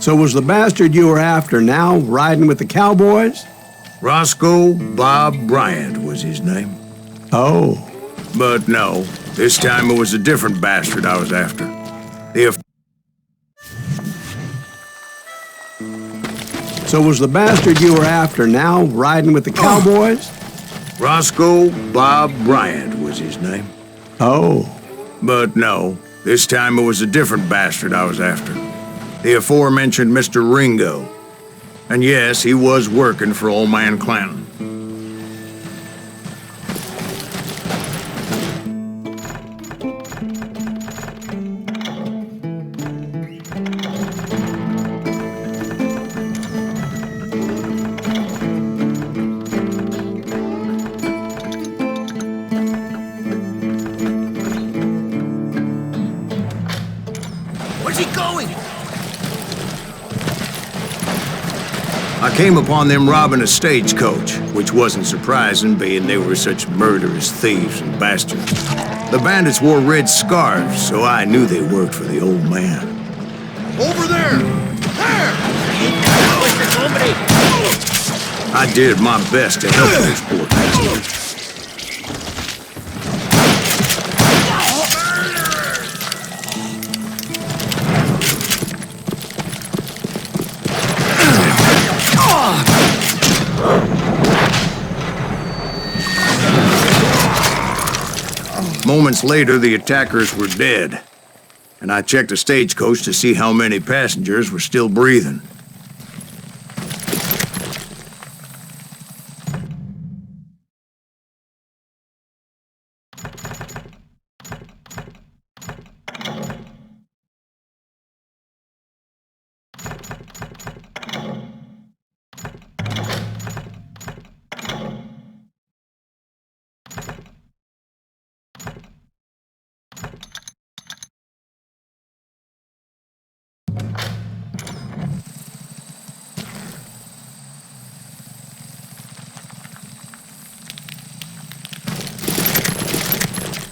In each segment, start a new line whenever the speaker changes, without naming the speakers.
So was the bastard you were after now riding with the cowboys?
Roscoe Bob Bryant was his name.
Oh.
But no, this time it was a different bastard I was after.
So was the bastard you were after now riding with the cowboys?
Roscoe Bob Bryant was his name.
Oh.
But no, this time it was a different bastard I was after. The aforementioned Mr. Ringo. And yes, he was working for old man Clanton.
Where's he going?
I came upon them robbing a stagecoach, which wasn't surprising, being they were such murderous thieves and bastards. The bandits wore red scarves, so I knew they worked for the old man.
Over there! There!
I did my best to help those poor bastards. Moments later, the attackers were dead, and I checked the stagecoach to see how many passengers were still breathing.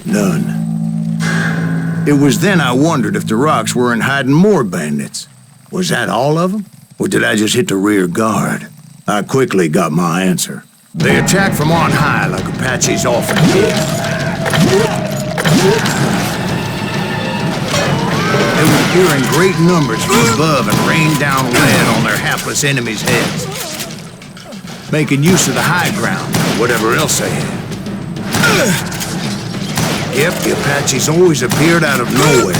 None. It was then I wondered if the rocks weren't hiding more bandits. Was that all of them? Or did I just hit the rear guard? I quickly got my answer. They attacked from on high like Apaches often did. They would appear in great numbers from above and rain down lead on their hapless enemies' heads, making use of the high ground, whatever else they had. Yep, the Apaches always appeared out of nowhere,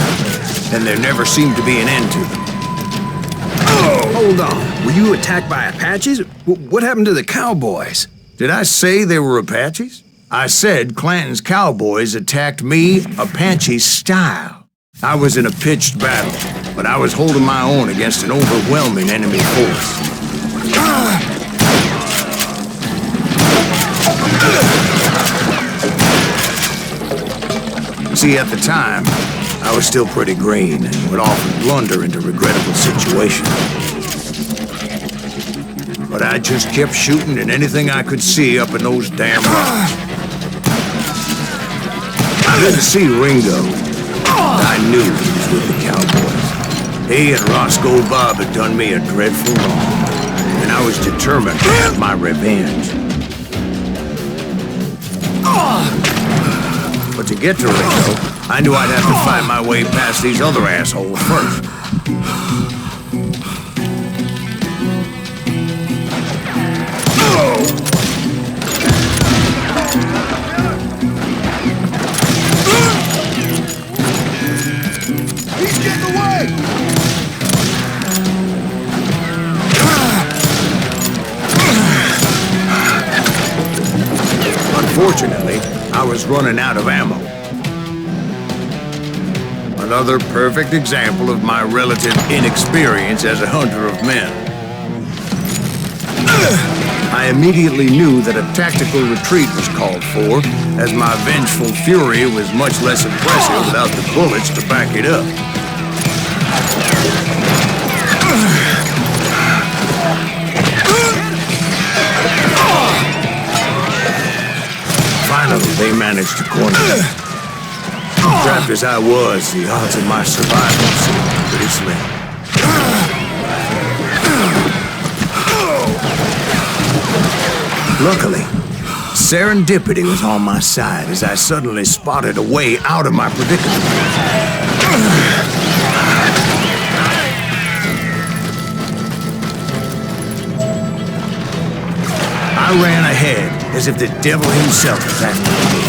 and there never seemed to be an end to them.
Oh! Hold on. Were you attacked by Apaches? What happened to the cowboys?
Did I say they were Apaches? I said Clanton's cowboys attacked me Apache style. I was in a pitched battle, but I was holding my own against an overwhelming enemy force. See, at the time, I was still pretty green and would often blunder into regrettable situations. But I just kept shooting at anything I could see up in those damn rocks. I didn't see Ringo. I knew he was with the cowboys. He and Roscoe Bob had done me a dreadful wrong, and I was determined to have my revenge. But to get to Ringo, I knew I'd have to find my way past these other assholes first.
He's getting away!
Unfortunately, I was running out of ammo. Another perfect example of my relative inexperience as a hunter of men. I immediately knew that a tactical retreat was called for, as my vengeful fury was much less impressive without the bullets to back it up. Finally, they managed to corner me. Trapped as I was, the odds of my survival seemed pretty slim. Luckily, serendipity was on my side as I suddenly spotted a way out of my predicament. I ran ahead as if the devil himself was after me.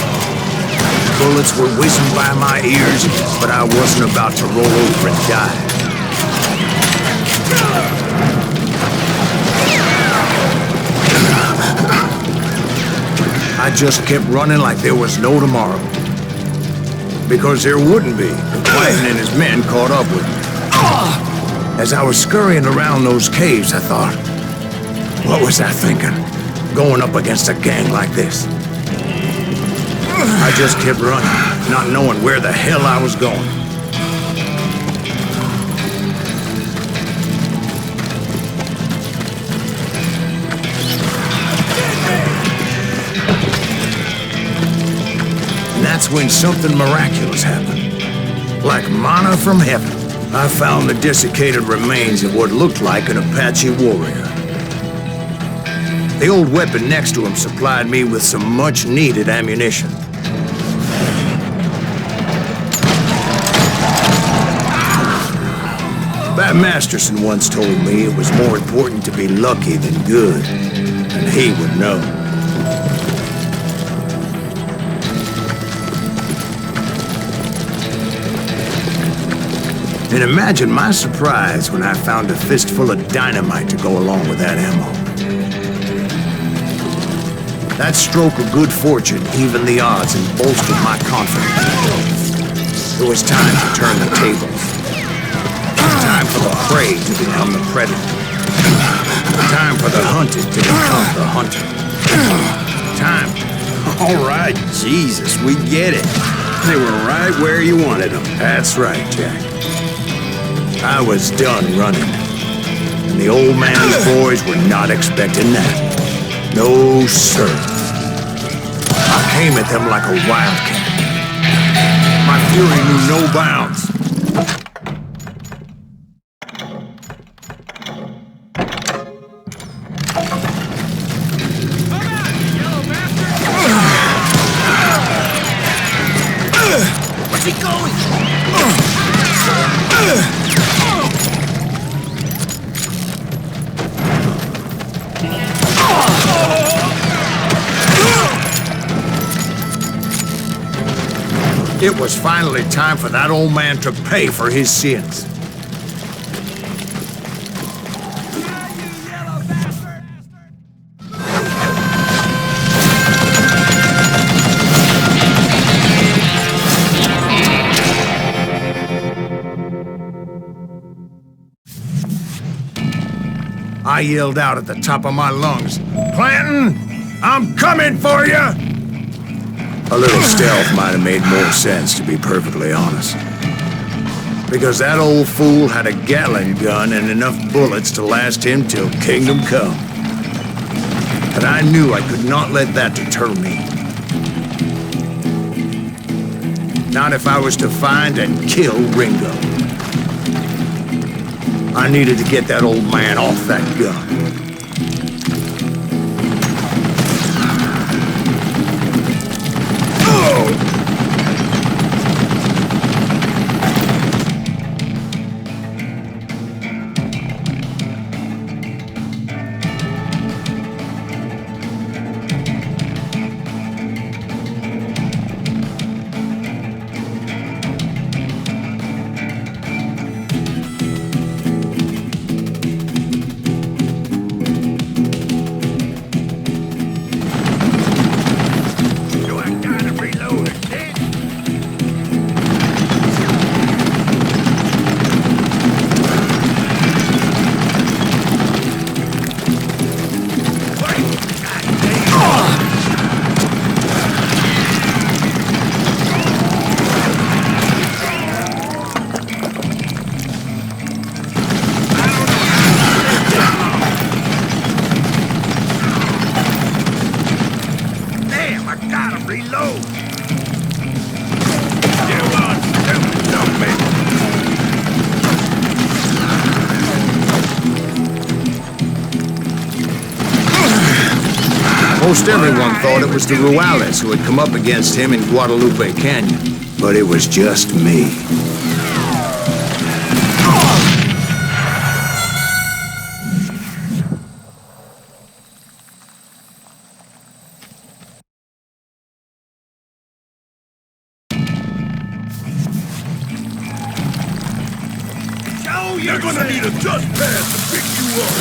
Bullets were whizzing by my ears, but I wasn't about to roll over and die. I just kept running like there was no tomorrow. Because there wouldn't be if Clayton and his men caught up with me. As I was scurrying around those caves, I thought, what was I thinking? Going up against a gang like this? I just kept running, not knowing where the hell I was going. And that's when something miraculous happened. Like manna from heaven, I found the desiccated remains of what looked like an Apache warrior. The old weapon next to him supplied me with some much-needed ammunition. Bat Masterson once told me it was more important to be lucky than good, and he would know. And imagine my surprise when I found a fistful of dynamite to go along with that ammo. That stroke of good fortune evened the odds and bolstered my confidence. It was time to turn the tables. Time for the prey to become the predator. Time for the hunted to become the hunter. Time.
All right, Jesus, we get it. They were right where you wanted them.
That's right, Jack. I was done running. And the old man's boys were not expecting that. No, sir. I came at them like a wildcat. My fury knew no bounds.
Where's he going?
It was finally time for that old man to pay for his sins. I yelled out at the top of my lungs, "Clanton, I'm coming for you!" A little stealth might have made more sense, to be perfectly honest. Because that old fool had a Gatling gun and enough bullets to last him till kingdom come. But I knew I could not let that deter me. Not if I was to find and kill Ringo. I needed to get that old man off that gun. Most everyone thought it was the Ruales who had come up against him in Guadalupe Canyon, but it was just me.
You're gonna need a dust pad to pick you up.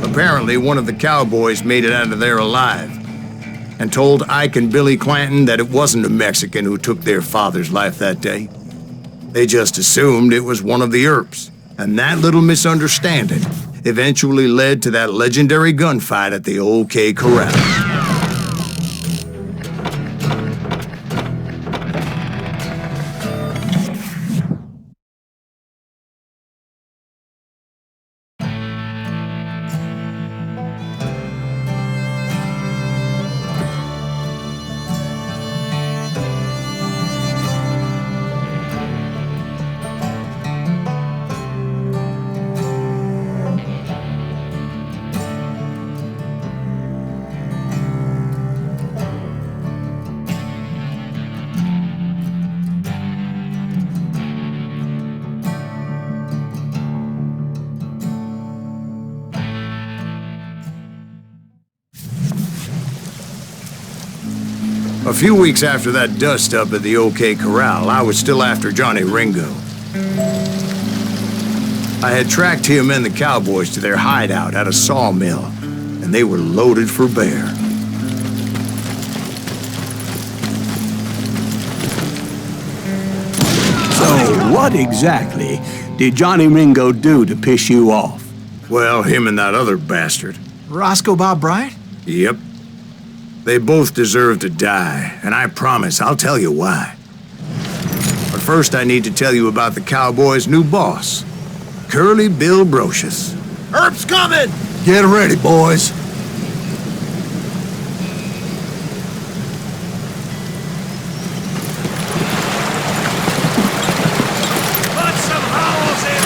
Apparently, one of the cowboys made it out of there alive and told Ike and Billy Clanton that it wasn't a Mexican who took their father's life that day. They just assumed it was one of the Earps, and that little misunderstanding eventually led to that legendary gunfight at the OK Corral. A few weeks after that dust-up at the OK Corral, I was still after Johnny Ringo. I had tracked him and the cowboys to their hideout at a sawmill, and they were loaded for bear.
So, what exactly did Johnny Ringo do to piss you off?
Well, him and that other bastard.
Roscoe Bob Bryant?
Yep. They both deserve to die, and I promise I'll tell you why. But first I need to tell you about the cowboys' new boss, Curly Bill Brocious.
Earp's coming!
Get ready, boys.
Put some holes in!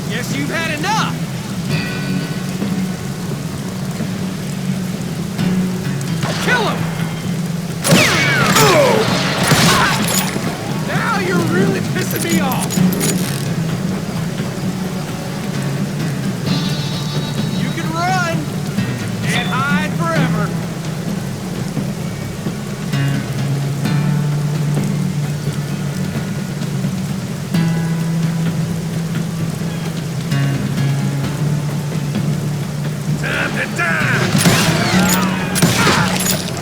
Guess you've had enough! Kill him! Now you're really pissing me off!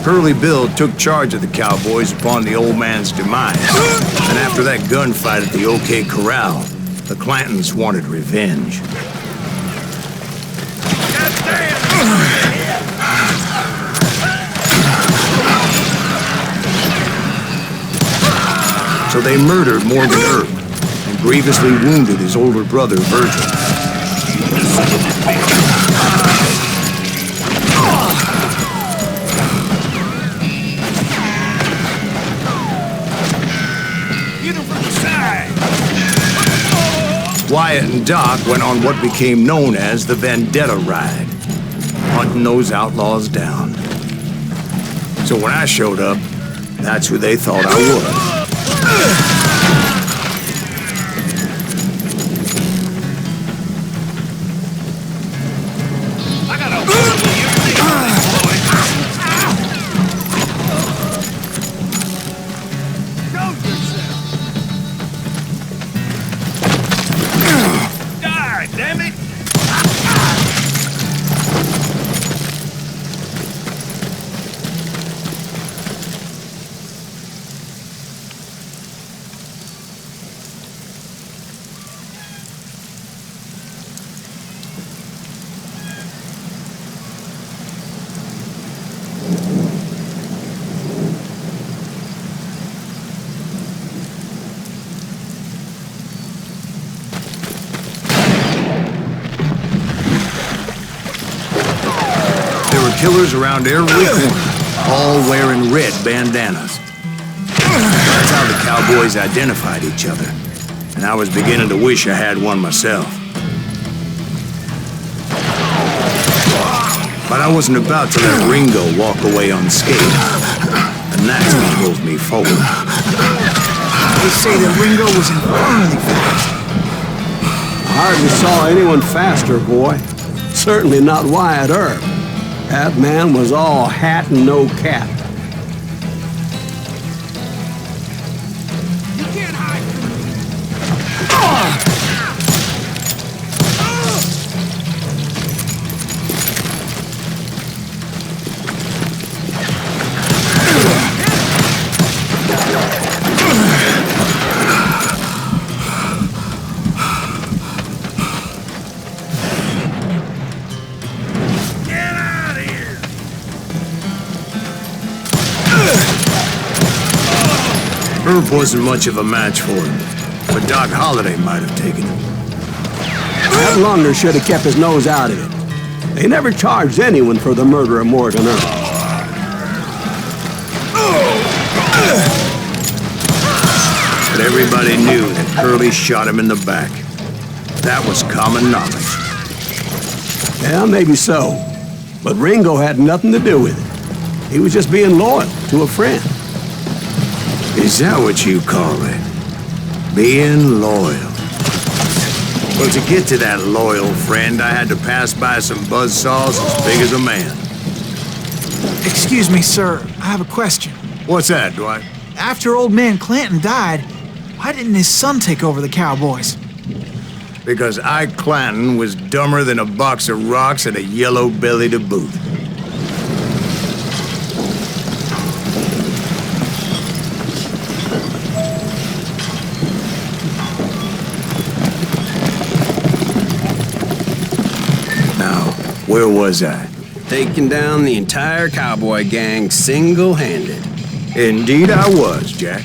Curly Bill took charge of the cowboys upon the old man's demise. And after that gunfight at the OK Corral, the Clantons wanted revenge. So they murdered Morgan Earp and grievously wounded his older brother, Virgil. Wyatt and Doc went on what became known as the Vendetta Ride, hunting those outlaws down. So when I showed up, that's who they thought I was.
I got a Show yourself. Die, damn it!
Killers around every corner, all wearing red bandanas. That's how the cowboys identified each other, and I was beginning to wish I had one myself. But I wasn't about to let Ringo walk away unscathed, and that's what drove me forward.
They say that Ringo was infernally fast.
I hardly saw anyone faster, boy. Certainly not Wyatt Earp. That man was all hat and no cap.
You can't hide from
Earp wasn't much of a match for him, but Doc Holliday might have taken him.
That Lunder should have kept his nose out of it. They never charged anyone for the murder of Morgan Earp.
But everybody knew that Curly shot him in the back. That was common knowledge.
Yeah, maybe so. But Ringo had nothing to do with it. He was just being loyal to a friend.
Is that what you call it? Being loyal. Well, to get to that loyal friend, I had to pass by some buzzsaws as big as a man.
Excuse me, sir. I have a question.
What's that, Dwight?
After old man Clanton died, why didn't his son take over the cowboys?
Because Ike Clanton was dumber than a box of rocks and a yellow belly to boot. Where was I?
Taking down the entire cowboy gang single-handed.
Indeed I was, Jack.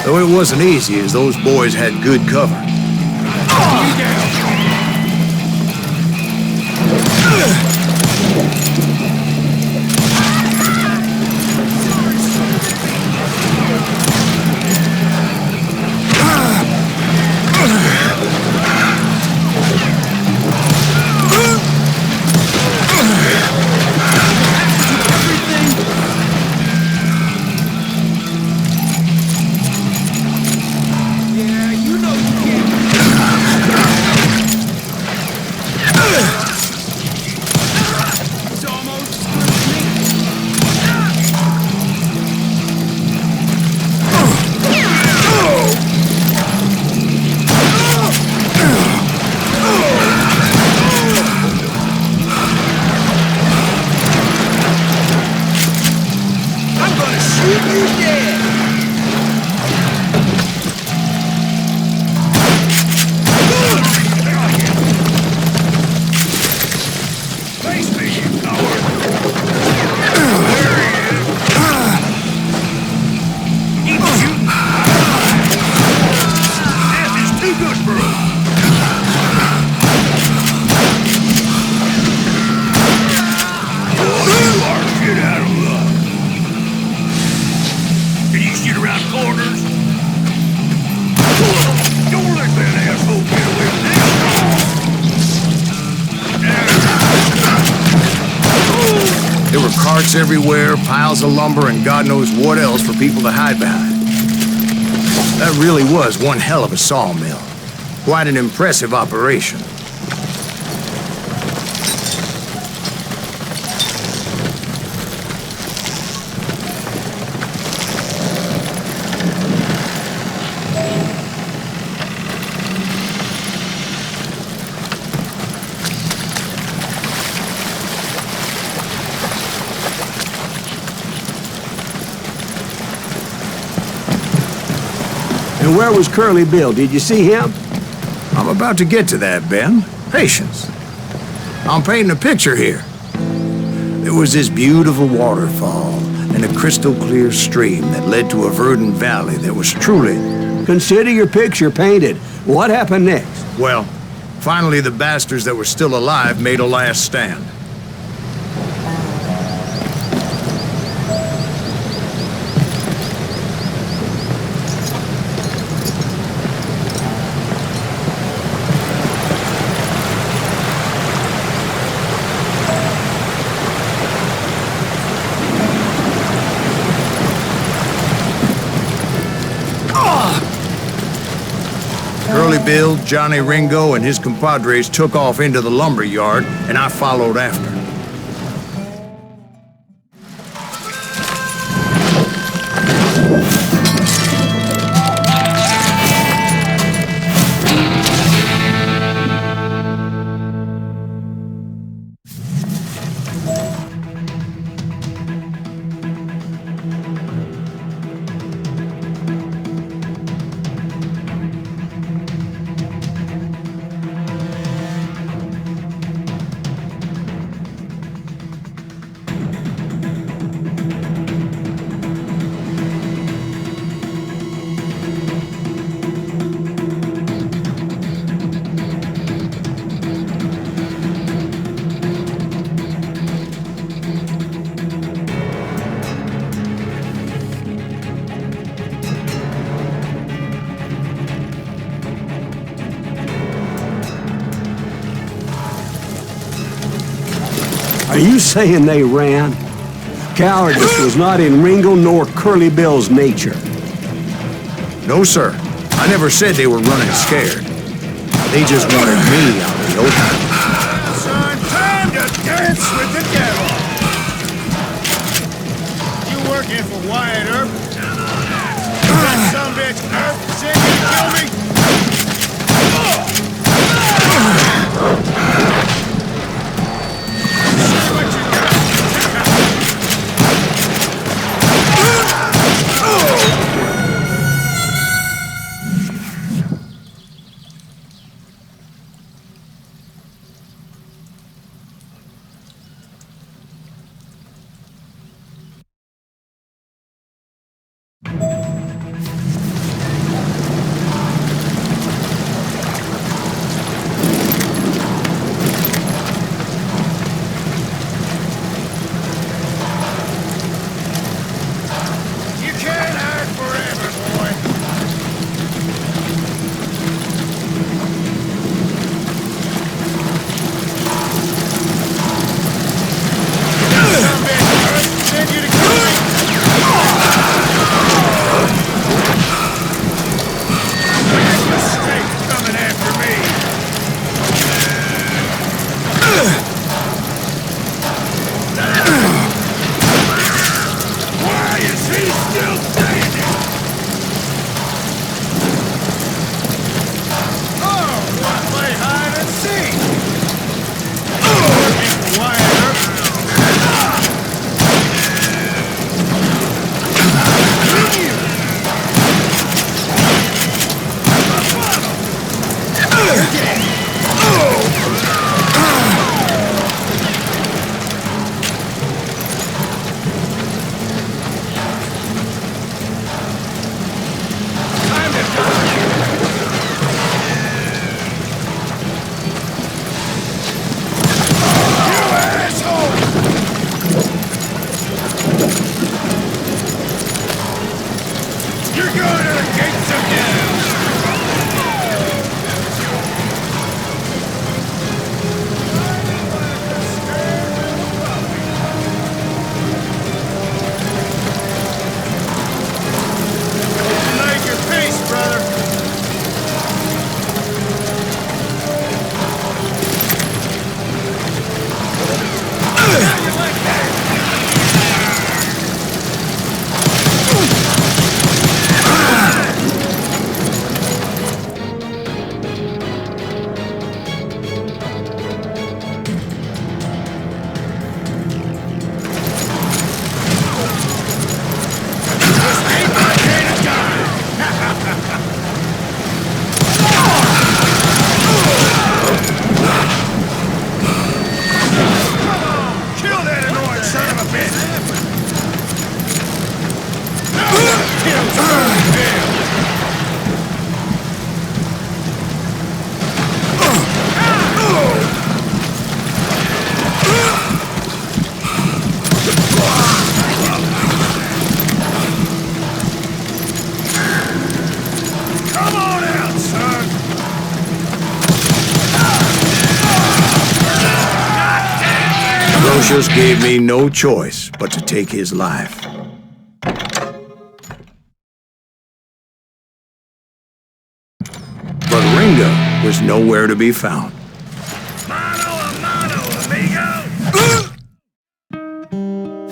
Though it wasn't easy, as those boys had good cover. There were carts everywhere, piles of lumber, and God knows what else for people to hide behind. That really was one hell of a sawmill. Quite an impressive operation.
And where was Curly Bill? Did you see him?
I'm about to get to that, Ben. Patience. I'm painting a picture here. There was this beautiful waterfall and a crystal clear stream that led to a verdant valley that was truly...
Consider your picture painted. What happened next?
Well, finally the bastards that were still alive made a last stand. Curly Bill, Johnny Ringo, and his compadres took off into the lumber yard, and I followed after.
Are you saying they ran? Cowardice was not in Ringo nor Curly Bill's nature.
No, sir. I never said they were running scared. They just wanted me out in the open.
Son, time to dance with the devil! You working for Wyatt Earp? That sumbitch Earp said he'd kill me? See what you got.
Colossus gave me no choice but to take his life. But Ringo was nowhere to be found.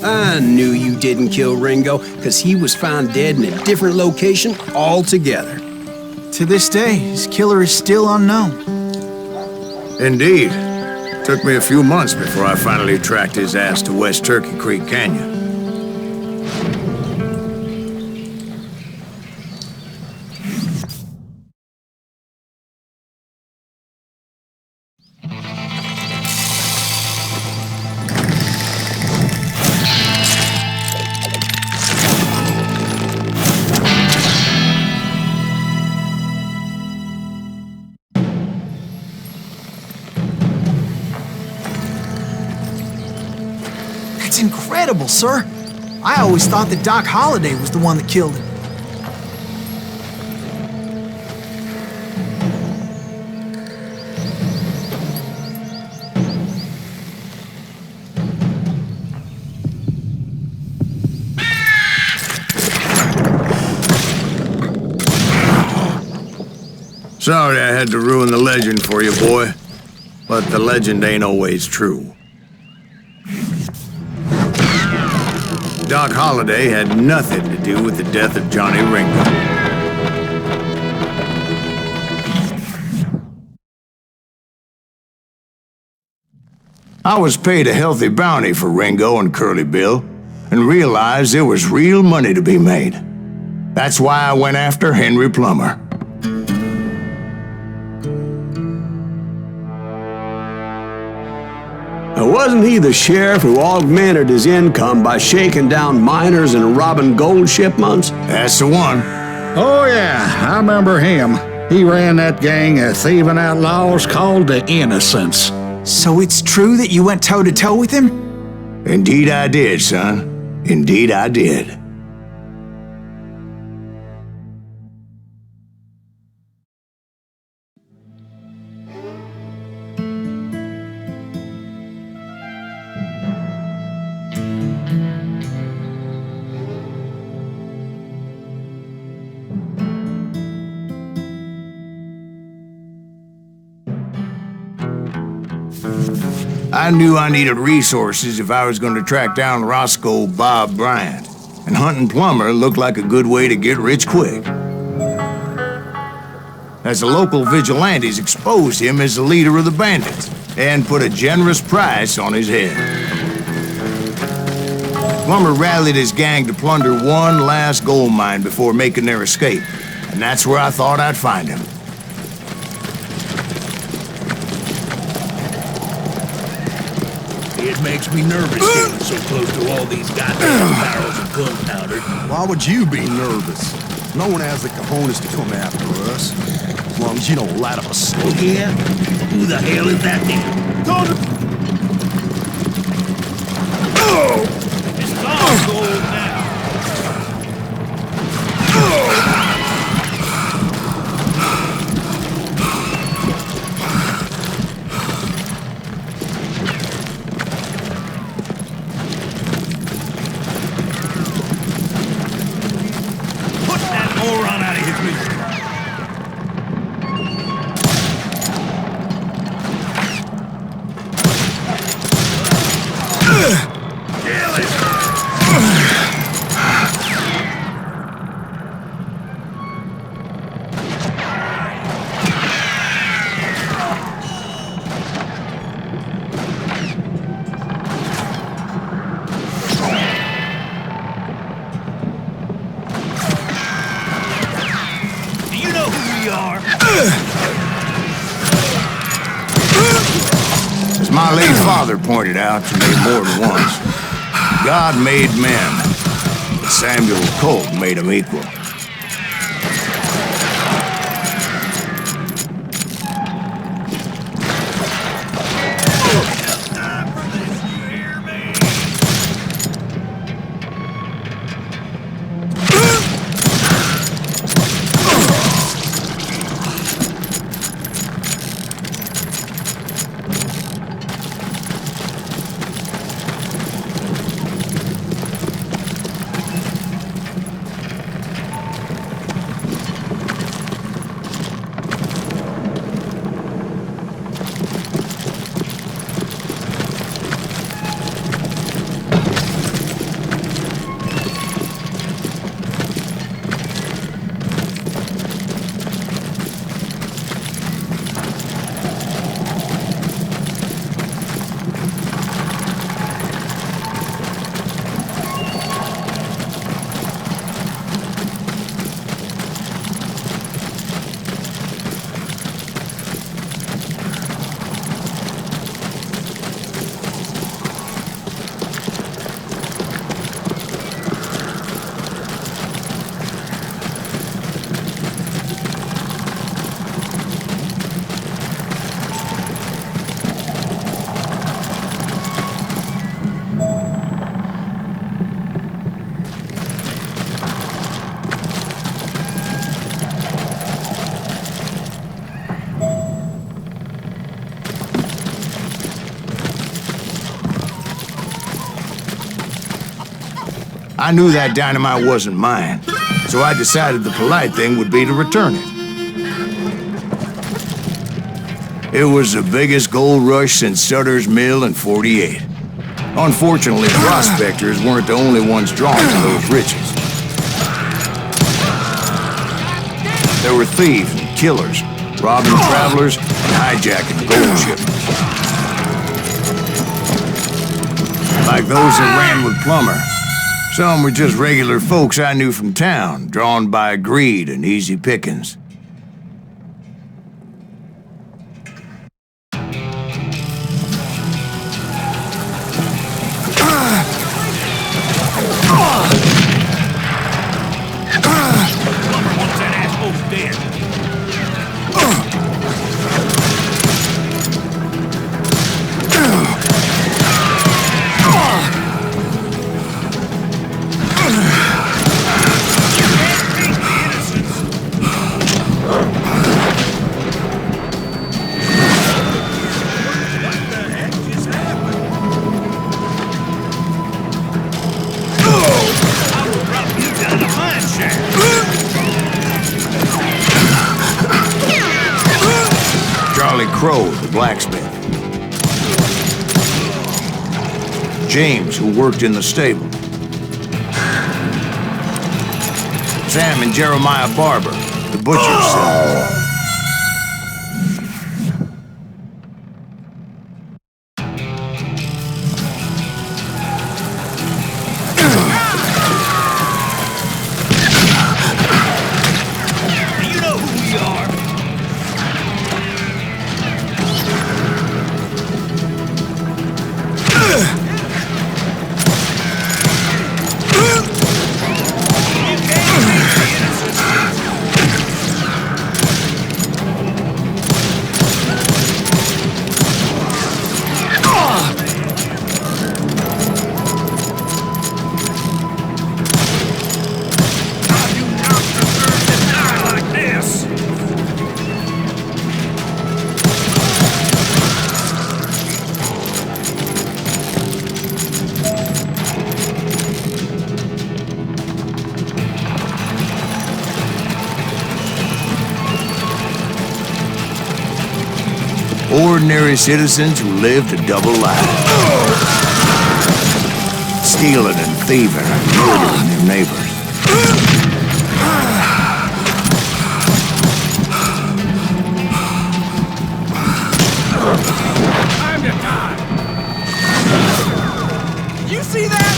I knew you didn't kill Ringo, because he was found dead in a different location altogether.
To this day, his killer is still unknown.
Indeed. Took me a few months before I finally tracked his ass to West Turkey Creek Canyon.
That's incredible, sir. I always thought that Doc Holliday was the one that killed him.
Sorry I had to ruin the legend for you, boy. But the legend ain't always true. Doc Holliday had nothing to do with the death of Johnny Ringo. I was paid a healthy bounty for Ringo and Curly Bill, and realized there was real money to be made. That's why I went after Henry Plummer.
Now, wasn't he the sheriff who augmented his income by shaking down miners and robbing gold shipments?
That's the one.
Oh, yeah, I remember him. He ran that gang of thieving outlaws called the Innocents.
So it's true that you went toe-to-toe with him?
Indeed I did, son. Indeed I did. I knew I needed resources if I was going to track down Roscoe Bob Bryant, and hunting Plummer looked like a good way to get rich quick. As the local vigilantes exposed him as the leader of the bandits, and put a generous price on his head. Plummer rallied his gang to plunder one last gold mine before making their escape, and that's where I thought I'd find him.
It makes me nervous getting so close to all these goddamn barrels of gunpowder.
Why would you be nervous? No one has the cojones to come after us. As long as you don't light up a smoke.
Oh, yeah? Who the hell is that then? It's all gold now. Moron out of his misery. Kill it!
As my late father pointed out to me more than once, God made men, but Samuel Colt made them equal. knew that dynamite wasn't mine, so I decided the polite thing would be to return it. It was the biggest gold rush since Sutter's Mill in '48. Unfortunately, prospectors weren't the only ones drawn to those riches. There were thieves and killers, robbing travelers and hijacking gold shipments. Like those that ran with Plummer. Some were just regular folks I knew from town, drawn by greed and easy pickings. Crow, the blacksmith. James, who worked in the stable. Sam and Jeremiah Barber, the butcher's son.
You know who we are.
Ordinary citizens who lived a double life. Stealing and thieving and murdering their neighbors.
Time to die.
You see that?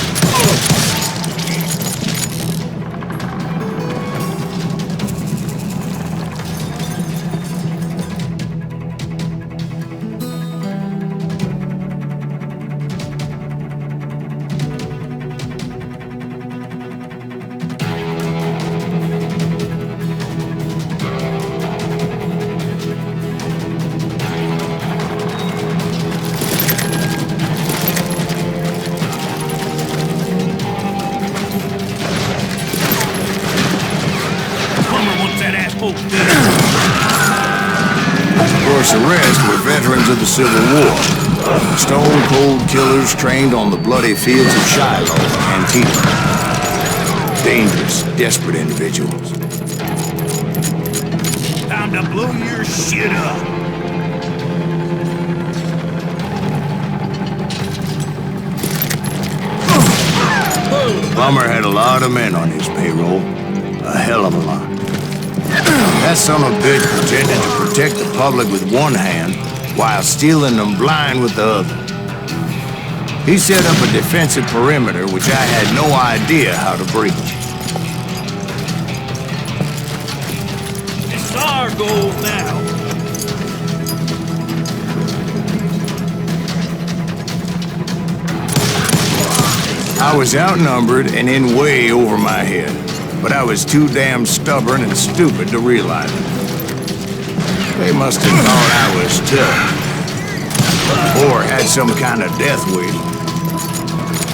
Of course, the rest were veterans of the Civil War. Stone-cold killers trained on the bloody fields of Shiloh and Antietam. Dangerous, desperate individuals.
Time to blow your shit up.
Plummer had a lot of men on his payroll. A hell of a lot. That son of a bitch pretended to protect the public with one hand while stealing them blind with the other. He set up a defensive perimeter which I had no idea how to breach.
It's our goal now.
I was outnumbered and in way over my head, but I was too damn stubborn and stupid to realize it. They must have thought I was tough, or had some kind of death wheel,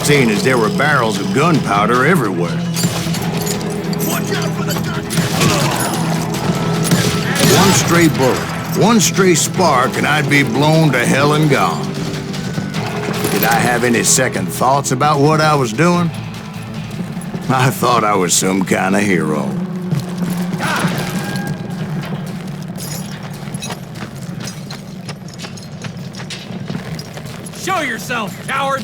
seeing as there were barrels of gunpowder everywhere.
Watch out for the gun.
One stray bullet, one stray spark, and I'd be blown to hell and gone. Did I have any second thoughts about what I was doing? I thought I was some kind of hero.
Show yourself, coward!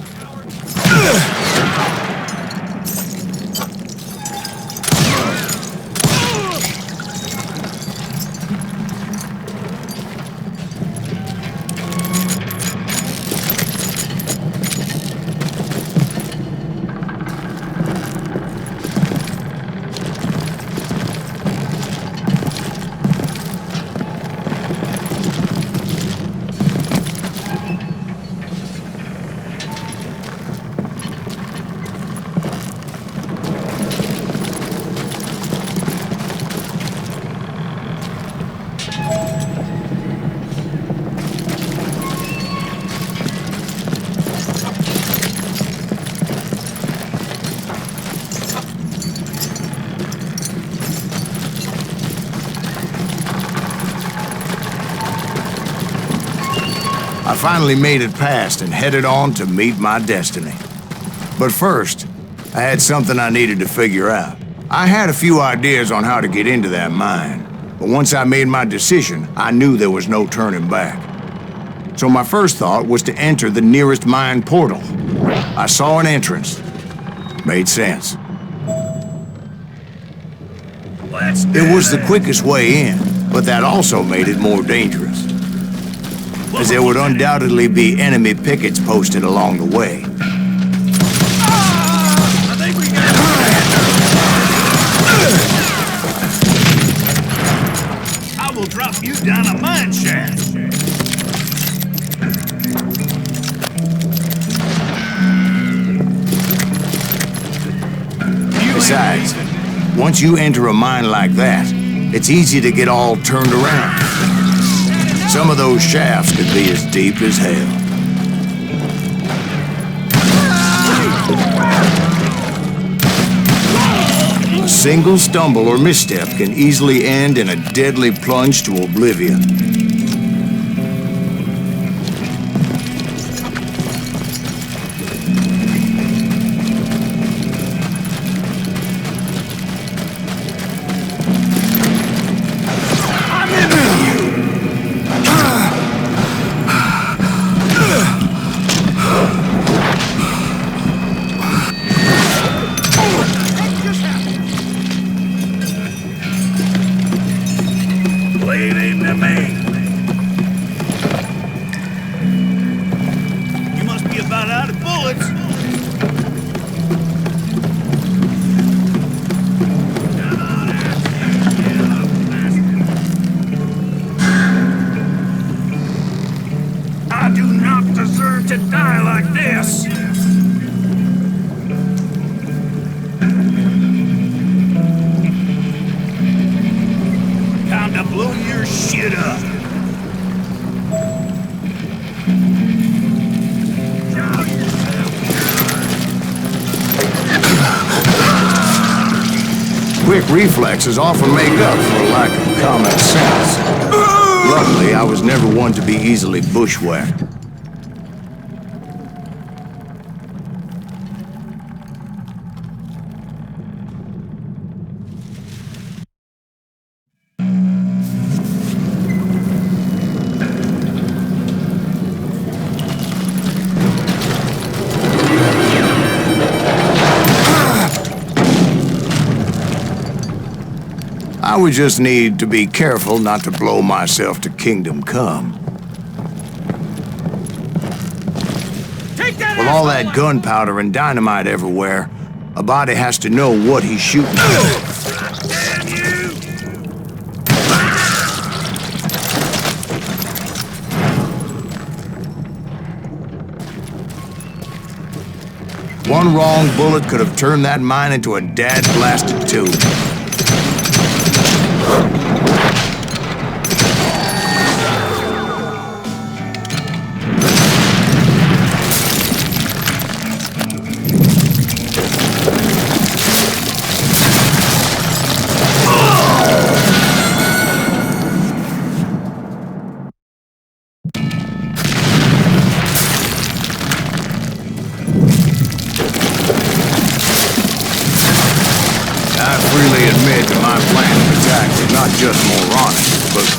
I finally made it past and headed on to meet my destiny. But first, I had something I needed to figure out. I had a few ideas on how to get into that mine, but once I made my decision, I knew there was no turning back. So my first thought was to enter the nearest mine portal. I saw an entrance. Made sense. It was the quickest way in, but that also made it more dangerous, as there would undoubtedly be enemy pickets posted along the way.
I think we got it. I will drop you down a mine shaft.
Besides, once you enter a mine like that, it's easy to get all turned around. Some of those shafts could be as deep as hell. A single stumble or misstep can easily end in a deadly plunge to oblivion.
Leave him to me. You must be about out of bullets. I do not deserve to die like this. Time to blow your shit up.
Quick reflexes often make up for a lack of common sense. Luckily, I was never one to be easily bushwhacked. I would just need to be careful not to blow myself to kingdom come. With all that gunpowder and dynamite everywhere, a body has to know what he's shooting at.
Damn you!
One wrong bullet could have turned that mine into a dad-blasted tomb.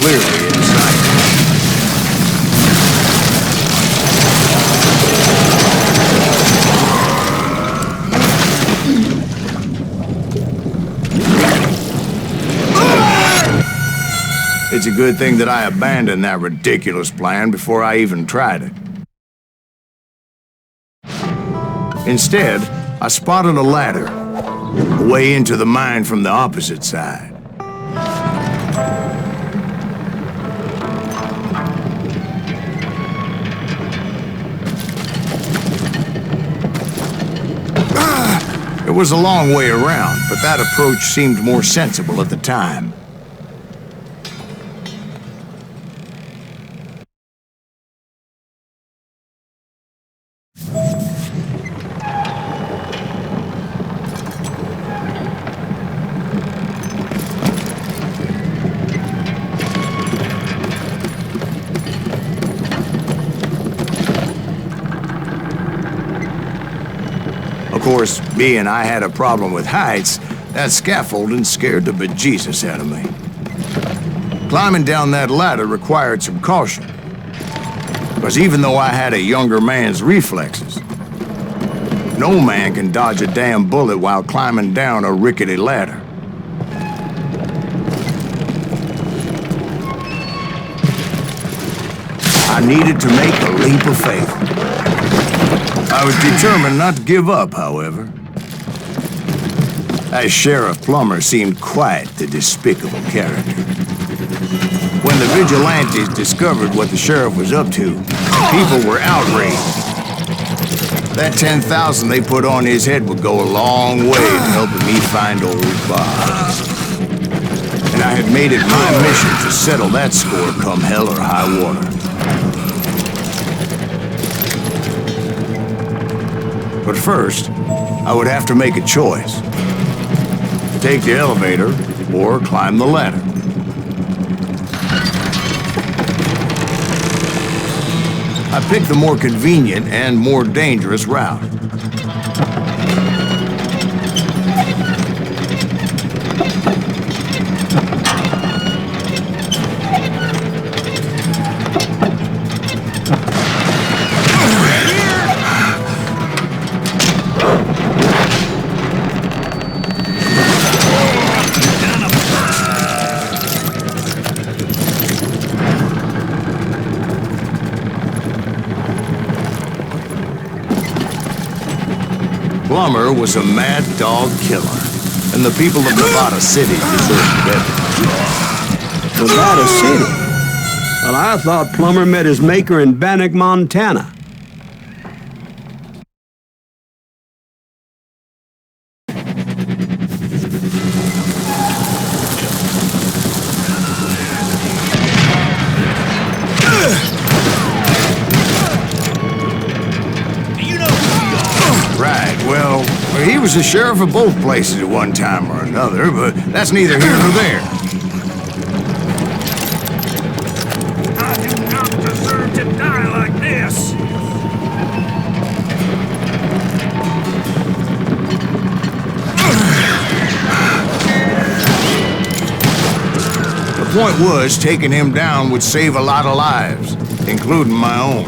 clearly in sight. It's a good thing that I abandoned that ridiculous plan before I even tried it. Instead, I spotted a ladder, a way into the mine from the opposite side. It was a long way around, but that approach seemed more sensible at the time. Of course, being I had a problem with heights, that scaffolding scared the bejesus out of me. Climbing down that ladder required some caution, because even though I had a younger man's reflexes, no man can dodge a damn bullet while climbing down a rickety ladder. I needed to make a leap of faith. I was determined not to give up, however. That Sheriff Plummer seemed quite the despicable character. When the vigilantes discovered what the sheriff was up to, people were outraged. That 10,000 they put on his head would go a long way in helping me find old Bob. And I had made it my mission to settle that score come hell or high water. But first, I would have to make a choice. Take the elevator or climb the ladder. I picked the more convenient and more dangerous route. Plummer was a mad dog killer, and the people of Nevada City deserved better.
Nevada City? Well, I thought Plummer met his maker in Bannock, Montana.
He was the sheriff of both places at one time or another, but that's neither here nor there.
I do not deserve to die like this.
The point was, taking him down would save a lot of lives, including my own.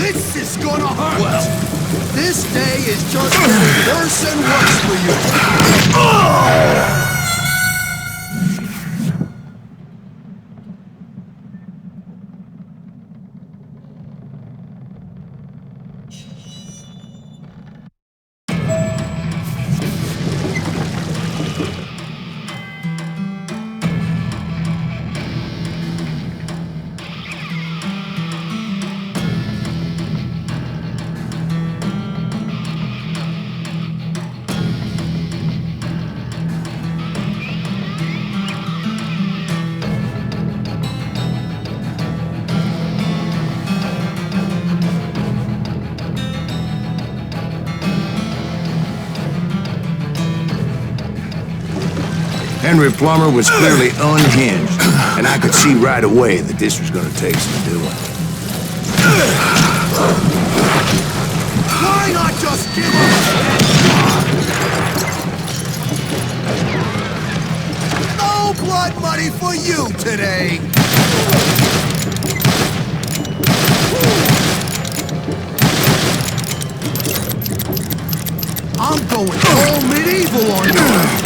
This is gonna hurt! Well, this day is just getting worse and worse for you!
Henry Plummer was clearly unhinged, and I could see right away that this was gonna take some doing.
Why not just give up? No blood money for you today! I'm going all medieval on you!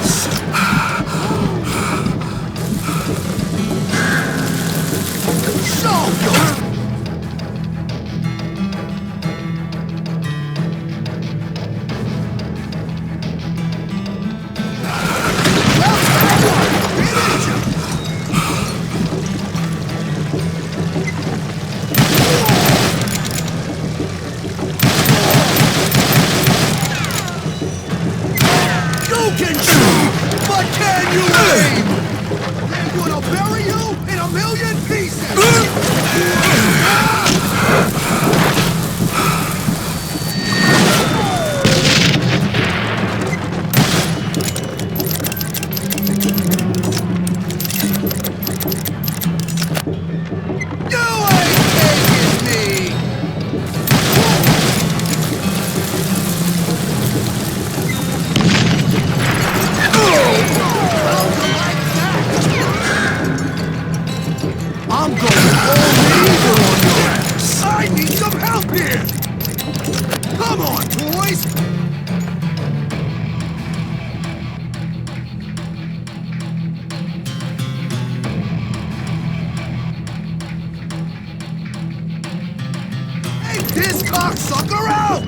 This cocksucker out!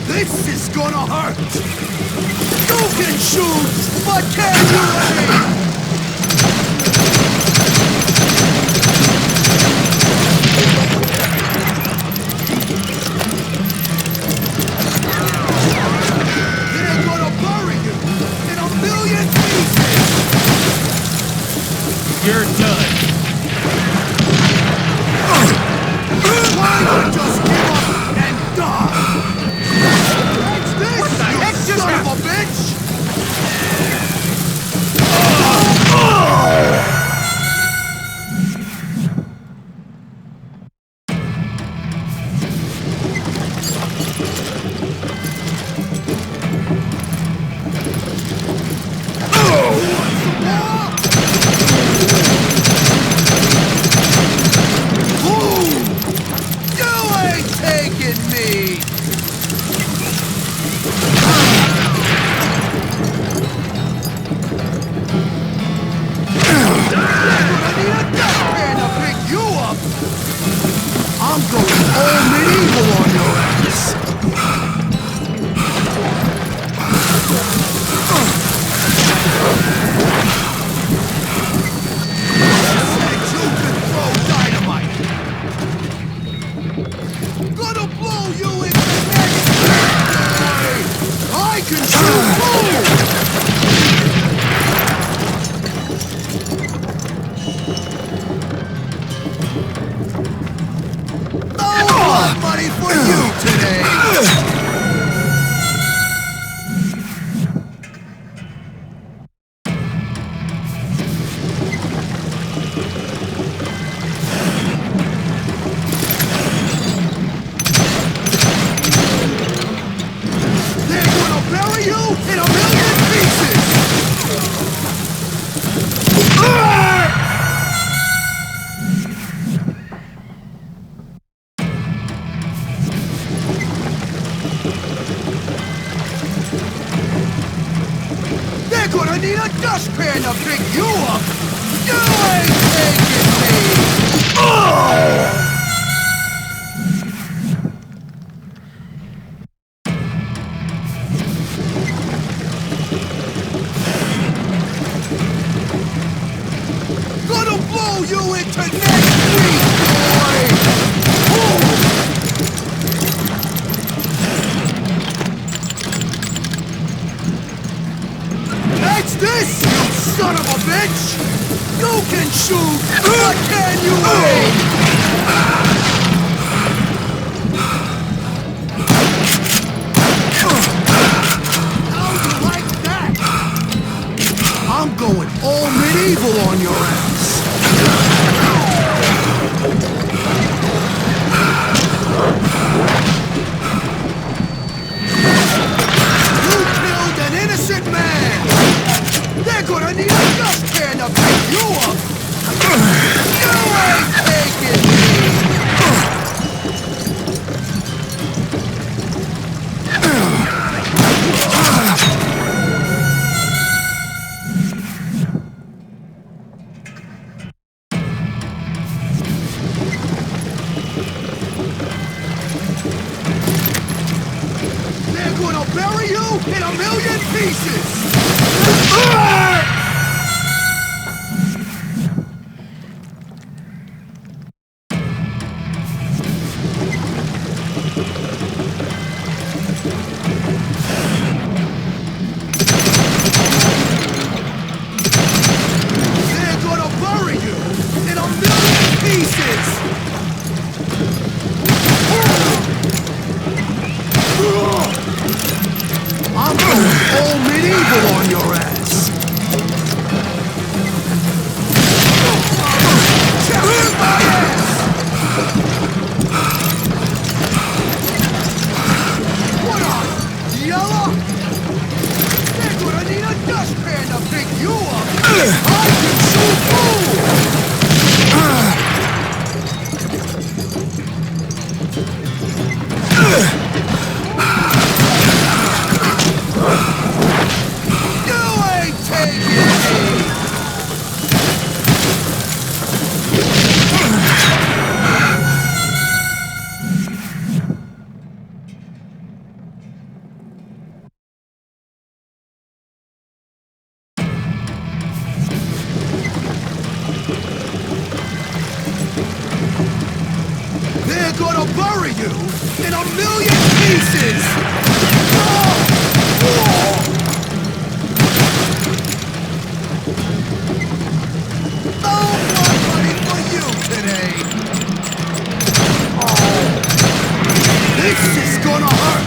This is gonna hurt! You can shoot, but can you aim? They're gonna bury you in a million pieces! You're done. Why not just give up and die? What the heck just son of a bitch? You ain't taking me! I'm going all medieval on your ass! Said you can throw dynamite! Gonna blow you into next day! I can shoot boom! Money for you today! They're gonna bury you in a million pieces! They're gonna need a dustpan to pick you up! You ain't taking me! Gonna blow you into next week, boy! That's this, you son of a bitch! You can shoot, but can you aim? How you like that? I'm going all medieval on your ass! You killed an innocent man! They're gonna need a dustpan to pick you up! You ain't taking me! They're gonna bury you in a million pieces! I'll bury you in a million pieces! No blood money for you today! This is gonna hurt!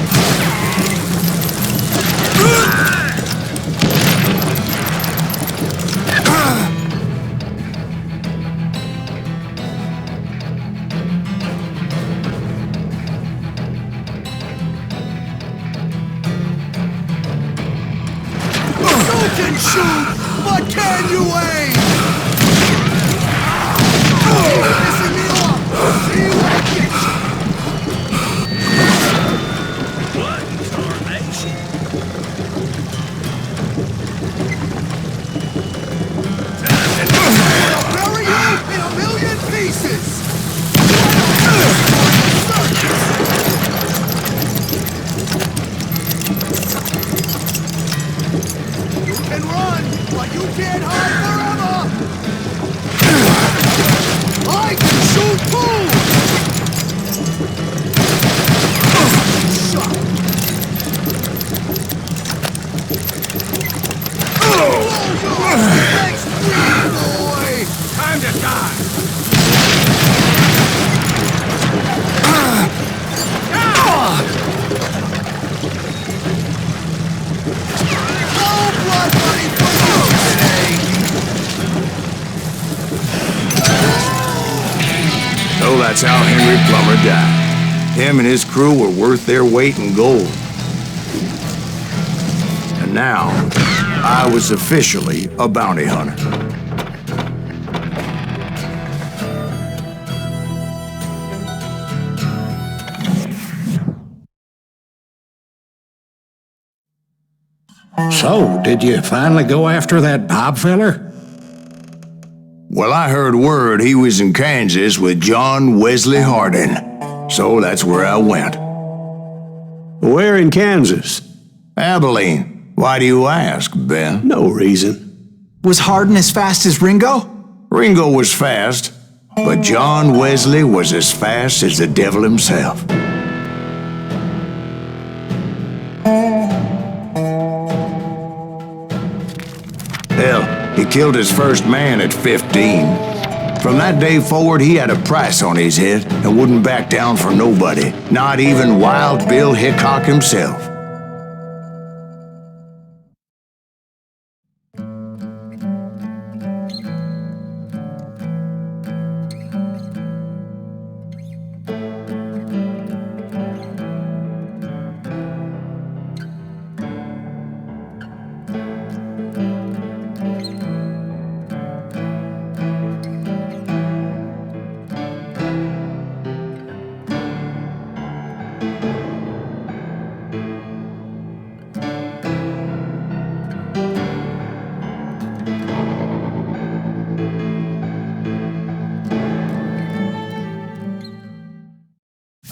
You can shoot, but can you aim? You're pissing me off! See what I get you!
What in tarnation?
I'll bury you in a million pieces! You can run, but you can't hide forever! I can shoot too! Shot! Thanks, green boy!
Time to die!
No blood money for you today!
So that's how Henry Plummer died. Him and his crew were worth their weight in gold. And now, I was officially a bounty hunter.
So, did you finally go after that Bob feller?
Well, I heard word he was in Kansas with John Wesley Hardin. So that's where I went.
Where in Kansas?
Abilene. Why do you ask, Ben?
No reason.
Was Hardin as fast as Ringo?
Ringo was fast, but John Wesley was as fast as the devil himself. Hell, he killed his first man at 15. From that day forward, he had a price on his head and wouldn't back down for nobody, not even Wild Bill Hickok himself.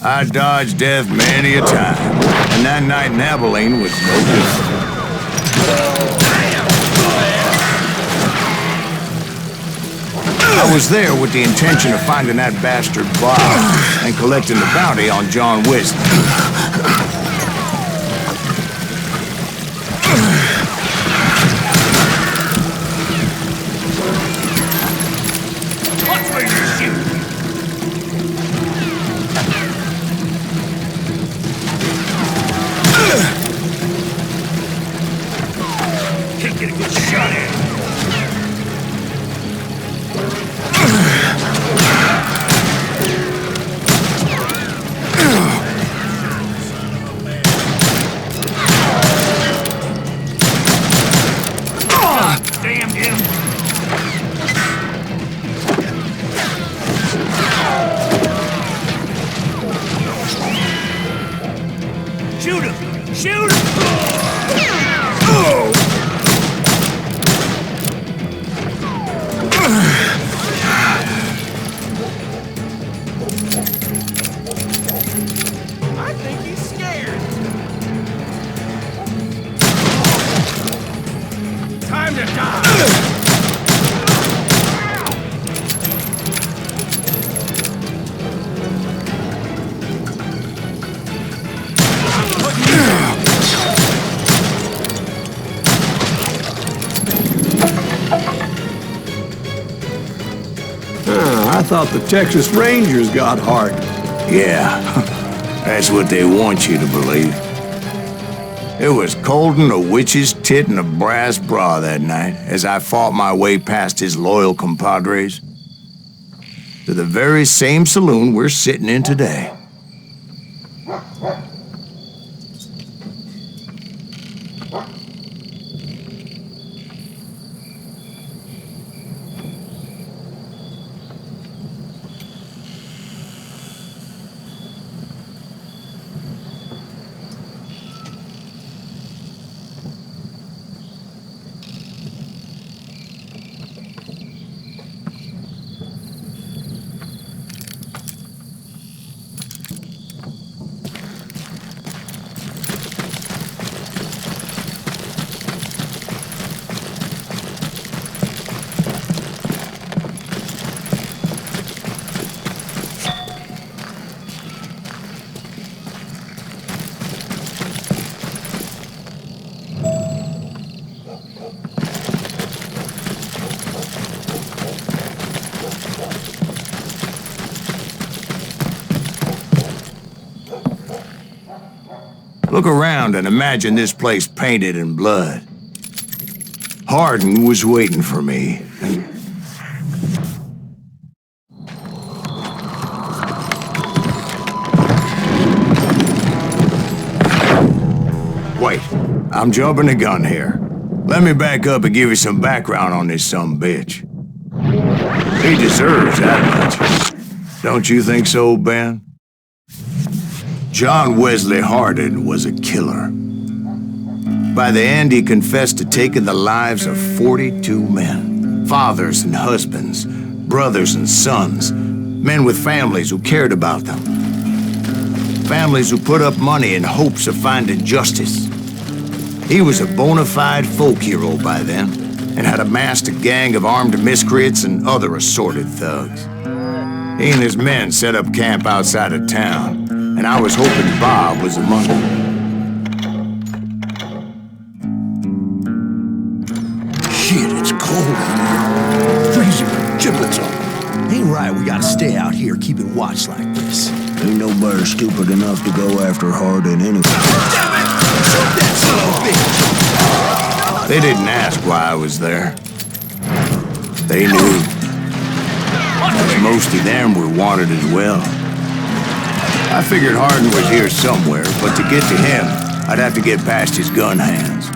I dodged death many a time, and that night in Abilene was no different. I was there with the intention of finding that bastard Bob and collecting the bounty on John Wesley.
Watch where you shoot! Can't get a good shot at it.
I thought the Texas Rangers got Hardin.
Yeah, that's what they want you to believe. It was cold in a witch's tit and a brass bra that night as I fought my way past his loyal compadres to the very same saloon we're sitting in today. Look around and imagine this place painted in blood. Hardin was waiting for me. Wait, I'm jumping the gun here. Let me back up and give you some background on this sumbitch. He deserves that much. Don't you think so, Ben? John Wesley Hardin was a killer. By the end, he confessed to taking the lives of 42 men. Fathers and husbands, brothers and sons, men with families who cared about them. Families who put up money in hopes of finding justice. He was a bona fide folk hero by then, and had amassed a gang of armed miscreants and other assorted thugs. He and his men set up camp outside of town, and I was hoping Bob was among them.
Shit, it's cold in here. Freezing my giblets off. Ain't right, we gotta stay out here keeping watch like this.
Ain't nobody stupid enough to go after Hardin anyway.
Damn it! Shoot that son of a bitch!
They didn't ask why I was there. They knew. Most of them were wanted as well. I figured Hardin was here somewhere, but to get to him, I'd have to get past his gun hands.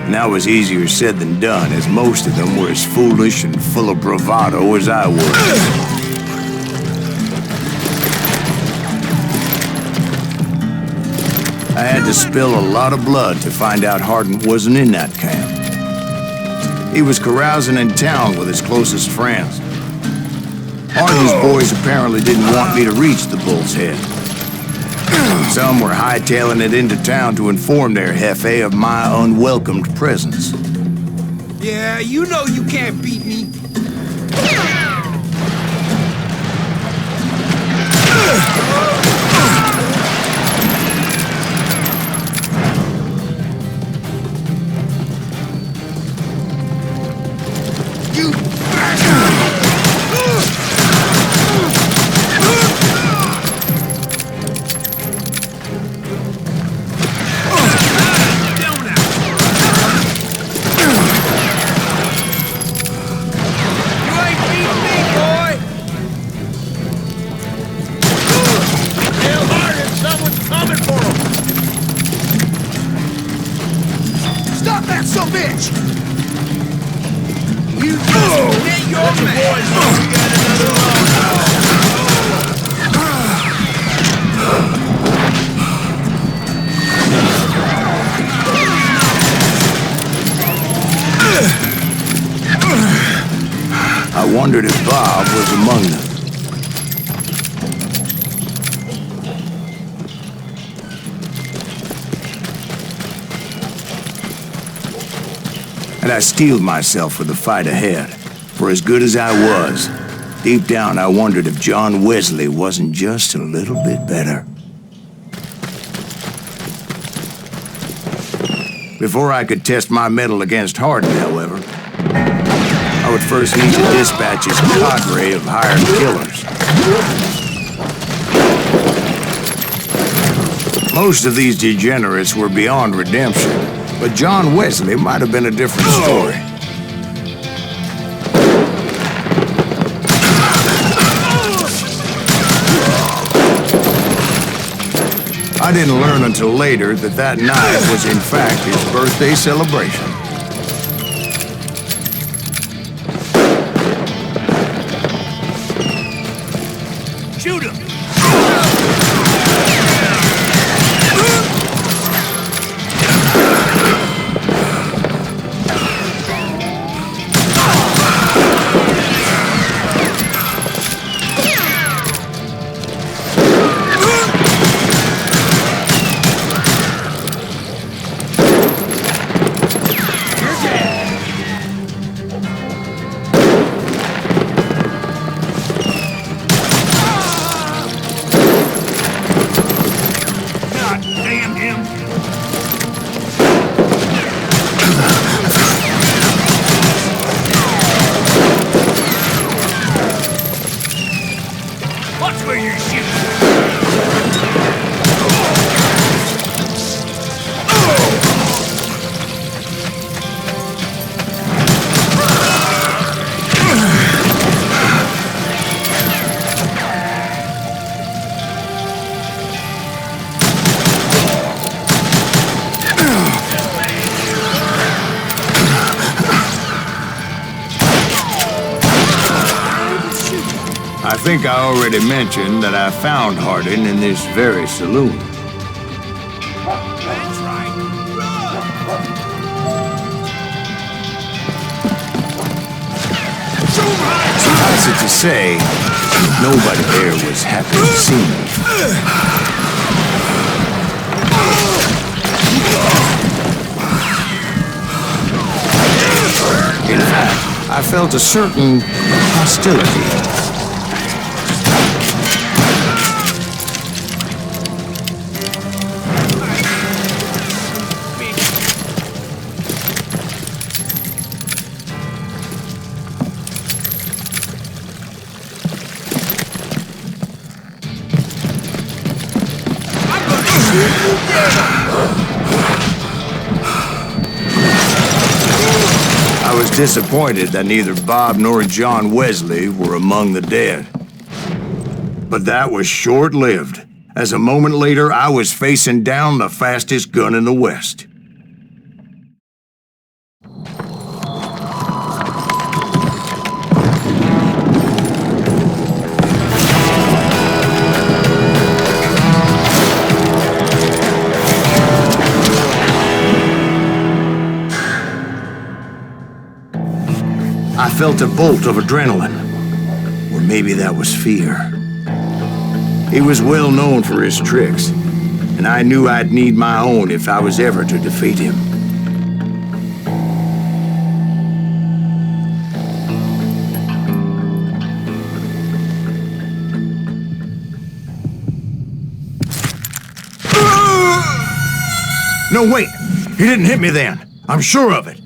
And that was easier said than done, as most of them were as foolish and full of bravado as I was. I had to spill a lot of blood to find out Hardin wasn't in that camp. He was carousing in town with his closest friends. Hardin's boys apparently didn't want me to reach the Bull's Head. Some were hightailing it into town to inform their jefe of my unwelcomed presence.
Yeah, you know you can't beat me. You bastard!
Stop that sumbitch!
You just get your man!
I wondered if Bob was among them. And I steeled myself for the fight ahead. For as good as I was, deep down I wondered if John Wesley wasn't just a little bit better. Before I could test my mettle against Hardin, however, I I would first need to dispatch his cadre of hired killers. Most of these degenerates were beyond redemption, but John Wesley might have been a different story. I didn't learn until later that that night was in fact his birthday celebration.
Shoot him!
I think I already mentioned that I found Hardin in this very saloon.
That's right.
Suffice it to say, nobody there was happy to see me. In fact, I felt a certain hostility. I was disappointed that neither Bob nor John Wesley were among the dead. But that was short-lived, as a moment later I was facing down the fastest gun in the West. I felt a bolt of adrenaline, or maybe that was fear. He was well known for his tricks, and I knew I'd need my own if I was ever to defeat him. No, wait! He didn't hit me then. I'm sure of it.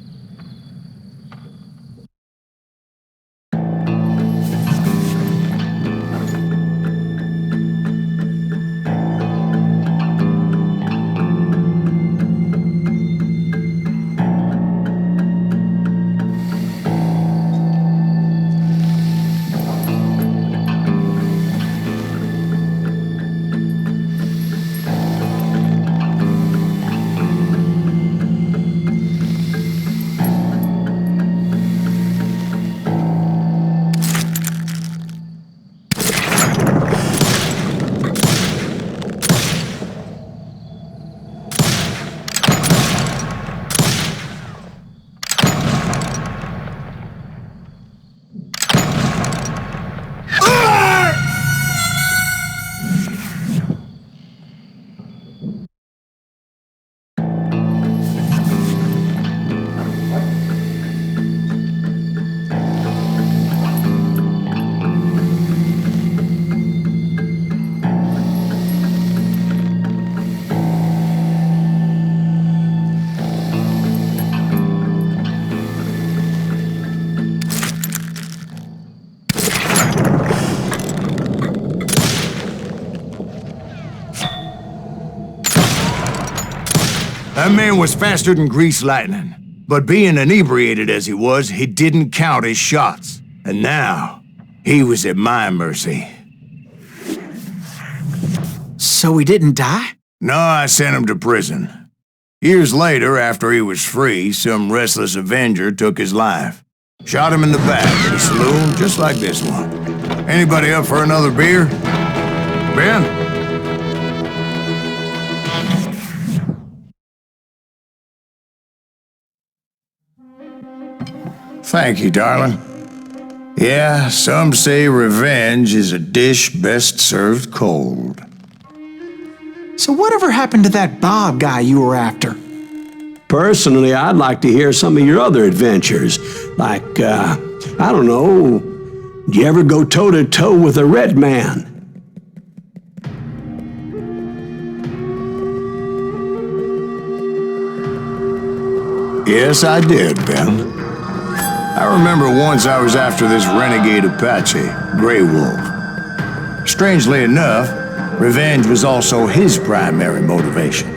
That man was faster than greased lightning. But being inebriated as he was, he didn't count his shots. And now, he was at my mercy.
So he didn't die?
No, I sent him to prison. Years later, after he was free, some restless Avenger took his life. Shot him in the back in a saloon just like this one. Anybody up for another beer? Ben? Thank you, darling. Yeah, some say revenge is a dish best served cold.
So whatever happened to that Bob guy you were after?
Personally, I'd like to hear some of your other adventures. Like, I don't know, did you ever go toe-to-toe with a red man?
Yes, I did, Ben. I remember once I was after this renegade Apache, Grey Wolf. Strangely enough, revenge was also his primary motivation.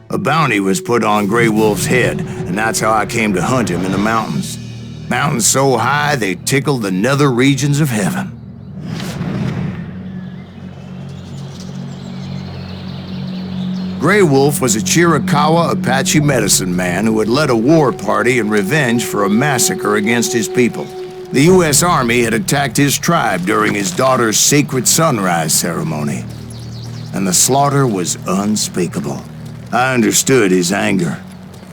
A bounty was put on Grey Wolf's head, and that's how I came to hunt him in the mountains. Mountains so high they tickled the nether regions of heaven. Grey Wolf was a Chiricahua Apache medicine man who had led a war party in revenge for a massacre against his people. The U.S. Army had attacked his tribe during his daughter's sacred sunrise ceremony, and the slaughter was unspeakable. I understood his anger,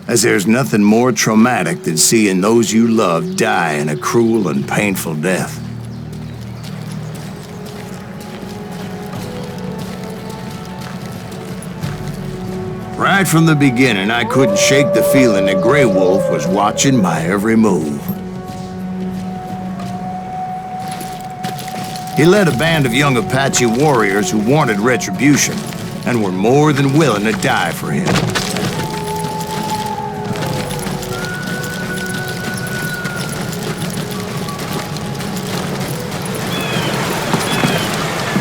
as there's nothing more traumatic than seeing those you love die in a cruel and painful death. Right from the beginning, I couldn't shake the feeling that Grey Wolf was watching my every move. He led a band of young Apache warriors who wanted retribution, and were more than willing to die for him.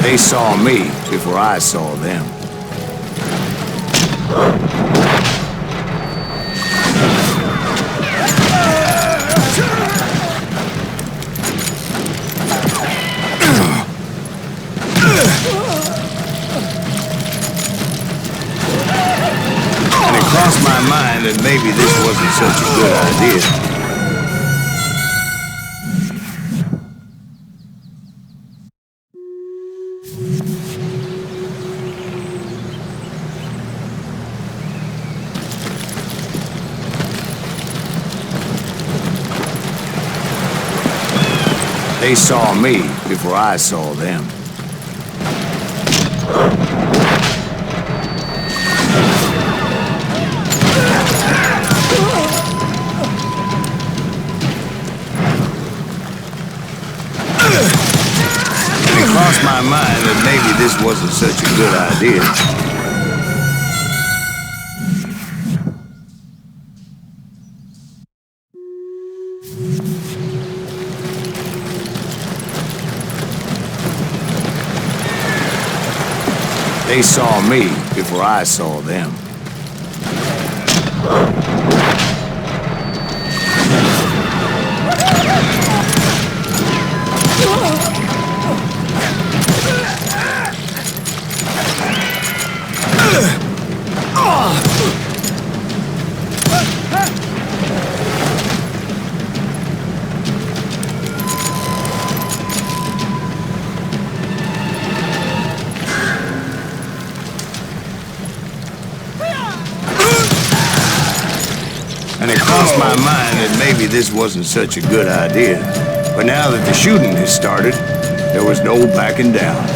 They saw me before I saw them. Crossed my mind that maybe this wasn't such a good idea. They saw me before I saw them. Crossed my mind that maybe this wasn't such a good idea. They saw me before I saw them. And it crossed my mind that maybe this wasn't such a good idea. But now that the shooting has started, there was no backing down.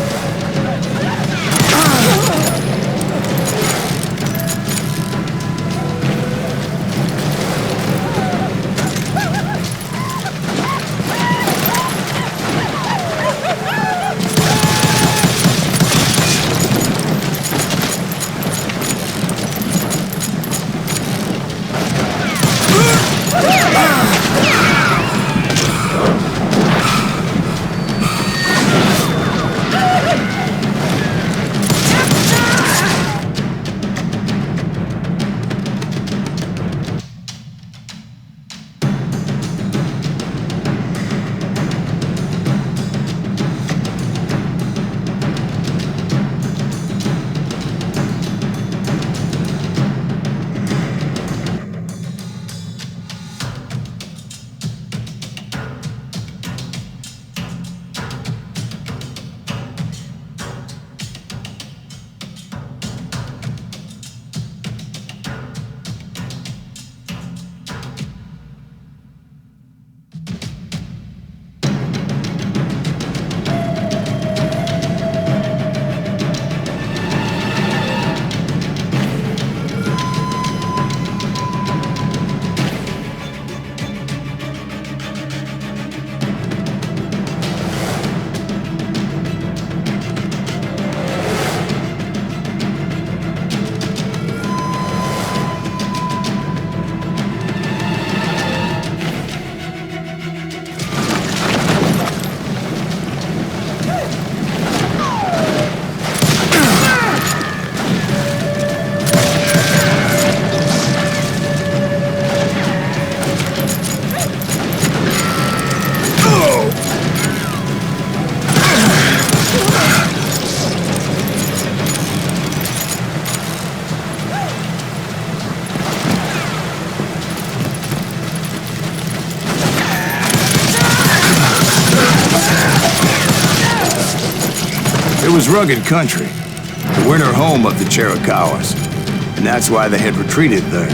was rugged country, the winter home of the Chiricahuas, and that's why they had retreated there.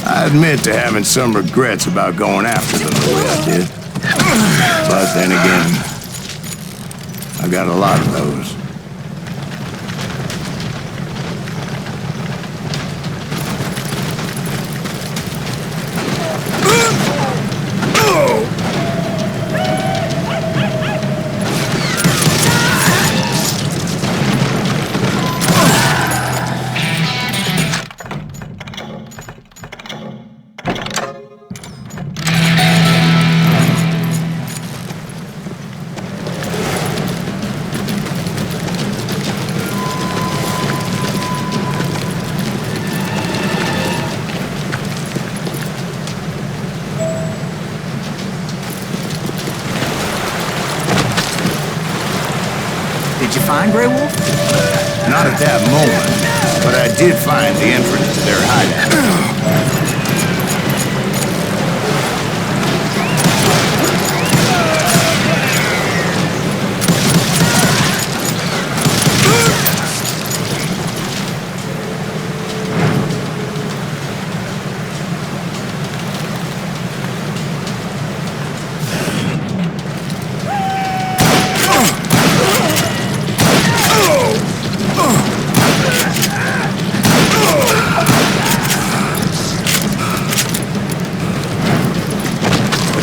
I admit to having some regrets about going after them the way I did. But then again, I got a lot of those.
Did you find Grey Wolf?
Not at that moment, but I did find the entrance to their hideout.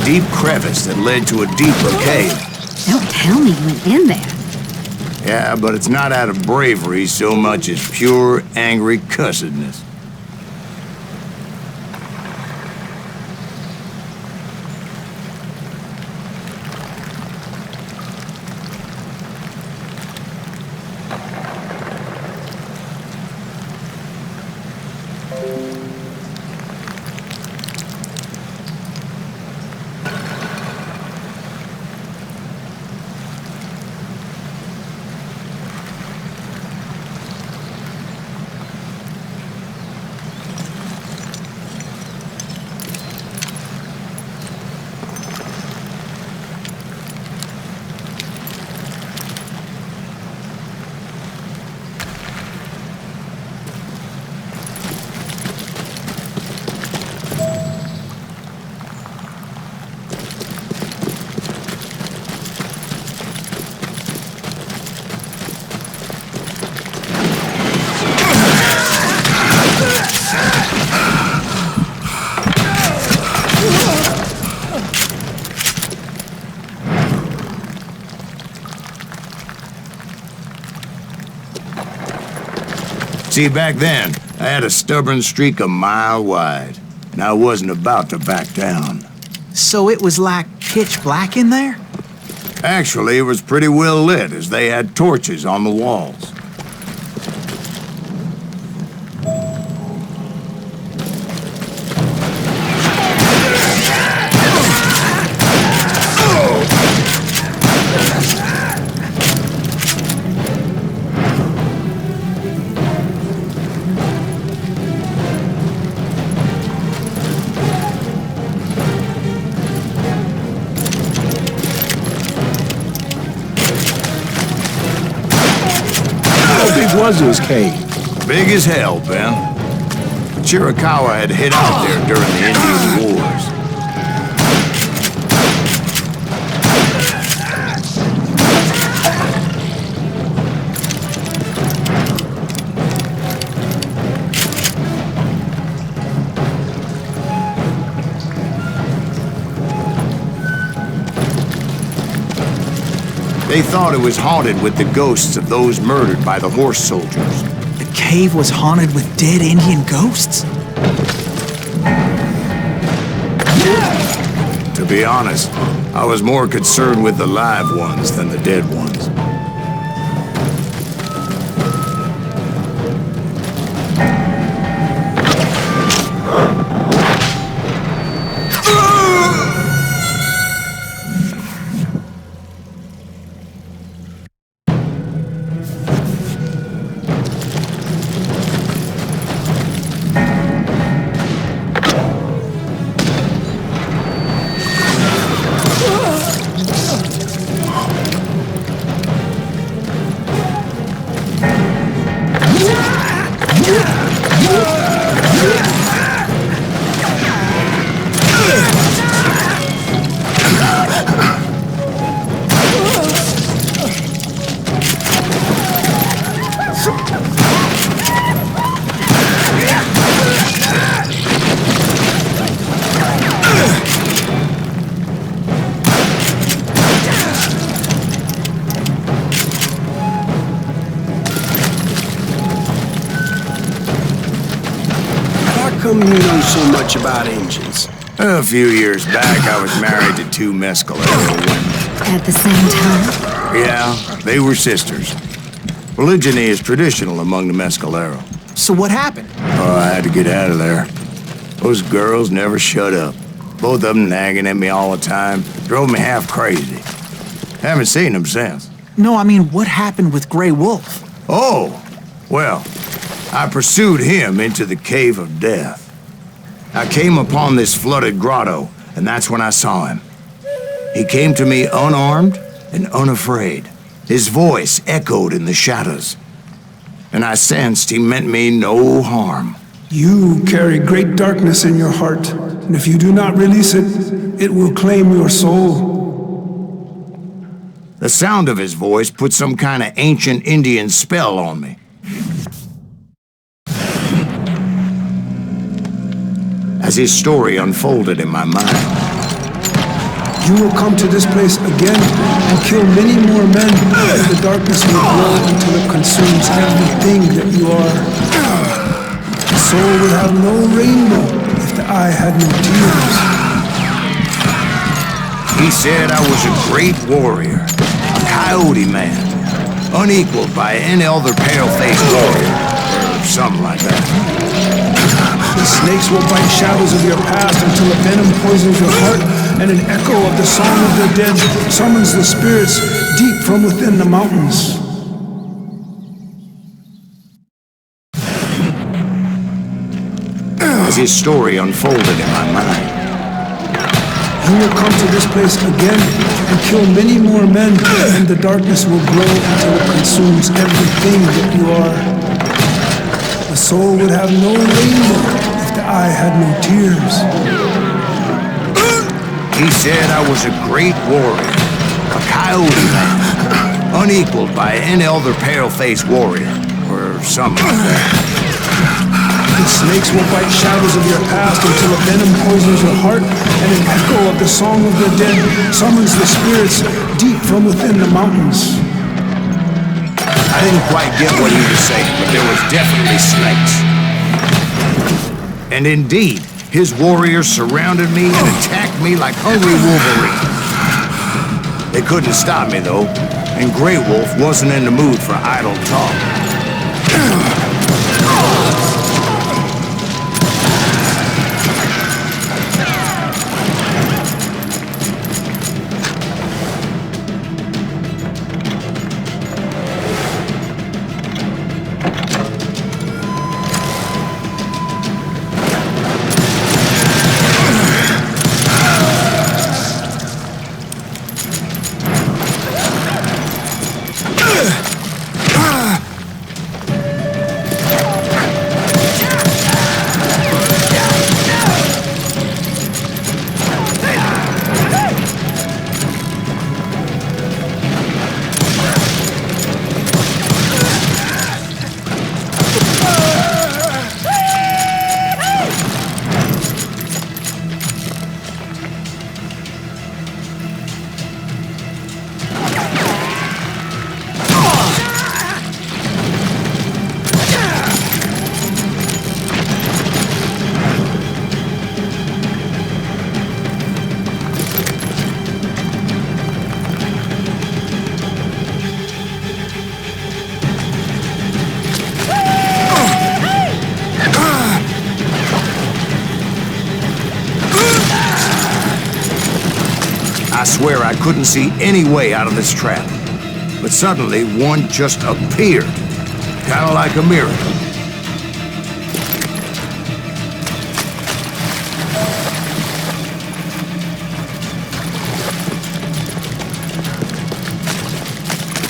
Deep crevice that led to a deeper cave.
Don't tell me you went in there.
Yeah, but it's not out of bravery so much as pure, angry cussedness. See, back then, I had a stubborn streak a mile wide, and I wasn't about to back down.
So it was like pitch black in there?
Actually, it was pretty well lit, as they had torches on the walls.
Was his cave?
Big as hell, Ben. Chiricahua had hid out there during the Indian Wars. They thought it was haunted with the ghosts of those murdered by the horse soldiers.
The cave was haunted with dead Indian ghosts?
To be honest, I was more concerned with the live ones than the dead ones.
How come you know so much about engines?
A few years back, I was married to two Mescalero women.
At the same time?
Yeah, they were sisters. Polygyny is traditional among the Mescalero.
So what happened?
Oh, I had to get out of there. Those girls never shut up. Both of them nagging at me all the time. Drove me half crazy. Haven't seen them since.
No, I mean, what happened with Grey Wolf?
Oh, well, I pursued him into the Cave of Death. I came upon this flooded grotto, and that's when I saw him. He came to me unarmed and unafraid. His voice echoed in the shadows, and I sensed he meant me no harm.
You carry great darkness in your heart, and if you do not release it, it will claim your soul.
The sound of his voice put some kind of ancient Indian spell on me. As his story unfolded in my mind,
You will come to this place again and kill many more men, and the darkness will grow until it consumes everything that you are. The soul would have no rainbow if the eye had no tears.
he said I was a great warrior, a coyote man, unequaled by any other pale-faced warrior, or something like that.
The snakes will bite shadows of your past until a venom poisons your heart, and an echo of the song of the dead summons the spirits deep from within the mountains.
As his story unfolded in my mind,
You will come to this place again and kill many more men, and the darkness will grow until it consumes everything that you are. The soul would have no rainbow if the eye had no tears.
he said I was a great warrior, a coyote man, unequaled by any other pale-faced warrior, or something like that.
The snakes will bite shadows of your past until a venom poisons your heart, and an echo of the song of the dead summons the spirits deep from within the mountains.
I didn't quite get what he was saying, but there was definitely snakes. And indeed, his warriors surrounded me and attacked me like hungry wolverines. They couldn't stop me, though, and Grey Wolf wasn't in the mood for idle talk. swear I couldn't see any way out of this trap. But suddenly, one just appeared. Kind of like a miracle.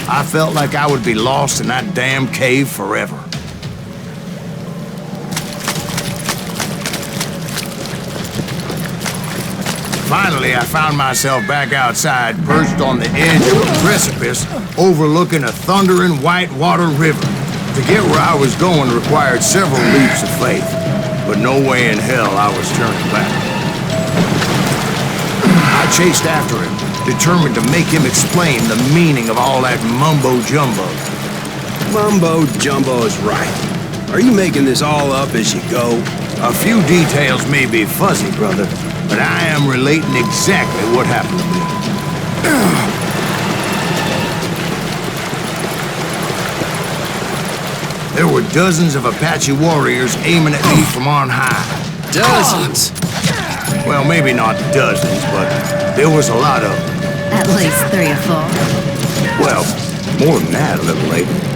I felt like I would be lost in that damn cave forever. Finally, I found myself back outside, perched on the edge of a precipice, overlooking a thundering whitewater river. To get where I was going required several leaps of faith, but no way in hell I was turning back. I chased after him, determined to make him explain the meaning of all that mumbo-jumbo.
Mumbo-jumbo is right. Are you making this all up as you go?
A few details may be fuzzy, brother, but I am relating exactly what happened to me. There were dozens of Apache warriors aiming at me from on high.
Dozens?
Well, maybe not dozens, but there was a lot of them.
At least 3 or 4.
Well, more than that a little later.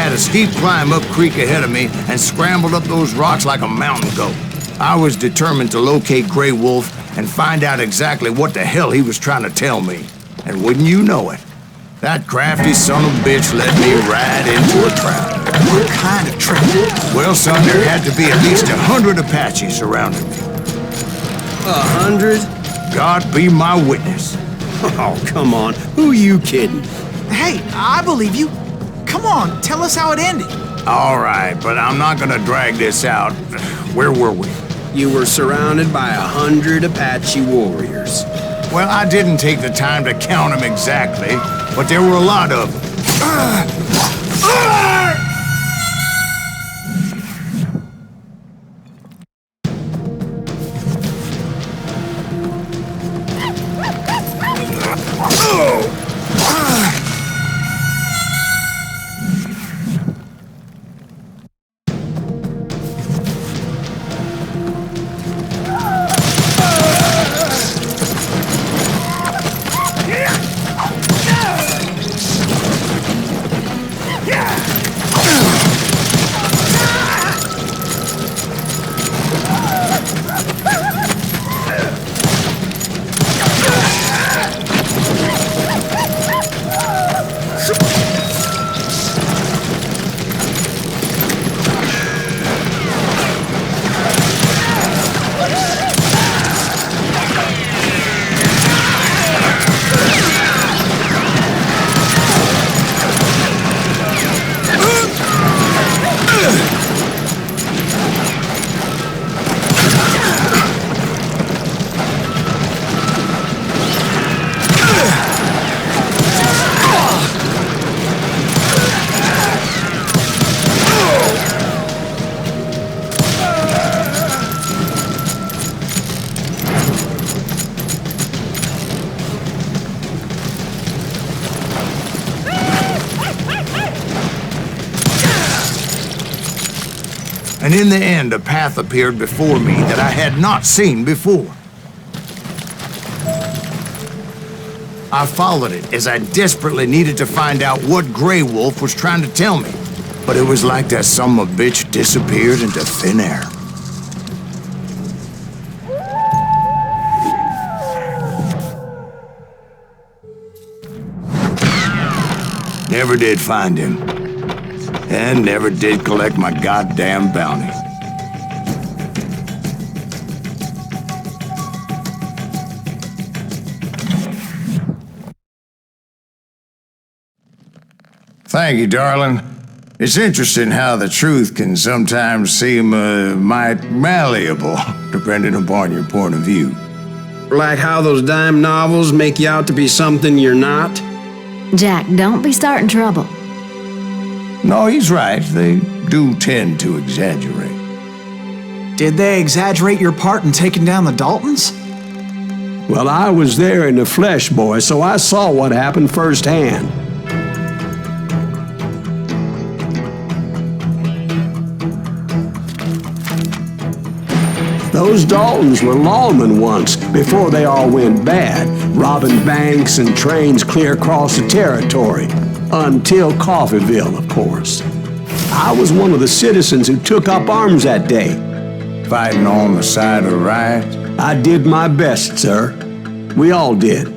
A steep climb up creek ahead of me and scrambled up those rocks like a mountain goat. I was determined to locate Grey Wolf and find out exactly what the hell he was trying to tell me. And wouldn't you know it, that crafty son of a bitch led me right into a trap.
What kind of trap?
Well, son, there had to be at least 100 Apaches surrounding me.
100?
God be my witness.
Oh, come on. Who you kidding?
Hey, I believe you. Come on, tell us how it ended.
All right, but I'm not gonna drag this out. Where were we?
You were surrounded by 100 Apache warriors.
Well, I didn't take the time to count them exactly, but there were a lot of them. And in the end, a path appeared before me that I had not seen before. I followed it as I desperately needed to find out what Grey Wolf was trying to tell me. But it was like that son of a bitch disappeared into thin air. Never did find him. And never did collect my goddamn bounty. Thank you, darling. It's interesting how the truth can sometimes seem might malleable, depending upon your point of view.
Like how those dime novels make you out to be something you're not?
Jack, don't be starting trouble.
No, he's right. They do tend to exaggerate.
Did they exaggerate your part in taking down the Daltons?
Well, I was there in the flesh, boy, so I saw what happened firsthand. Those Daltons were lawmen once, before they all went bad, robbing banks and trains clear across the territory. Until Coffeeville, of course. I was one of the citizens who took up arms that day.
Fighting on the side of right?
I did my best, sir. We all did.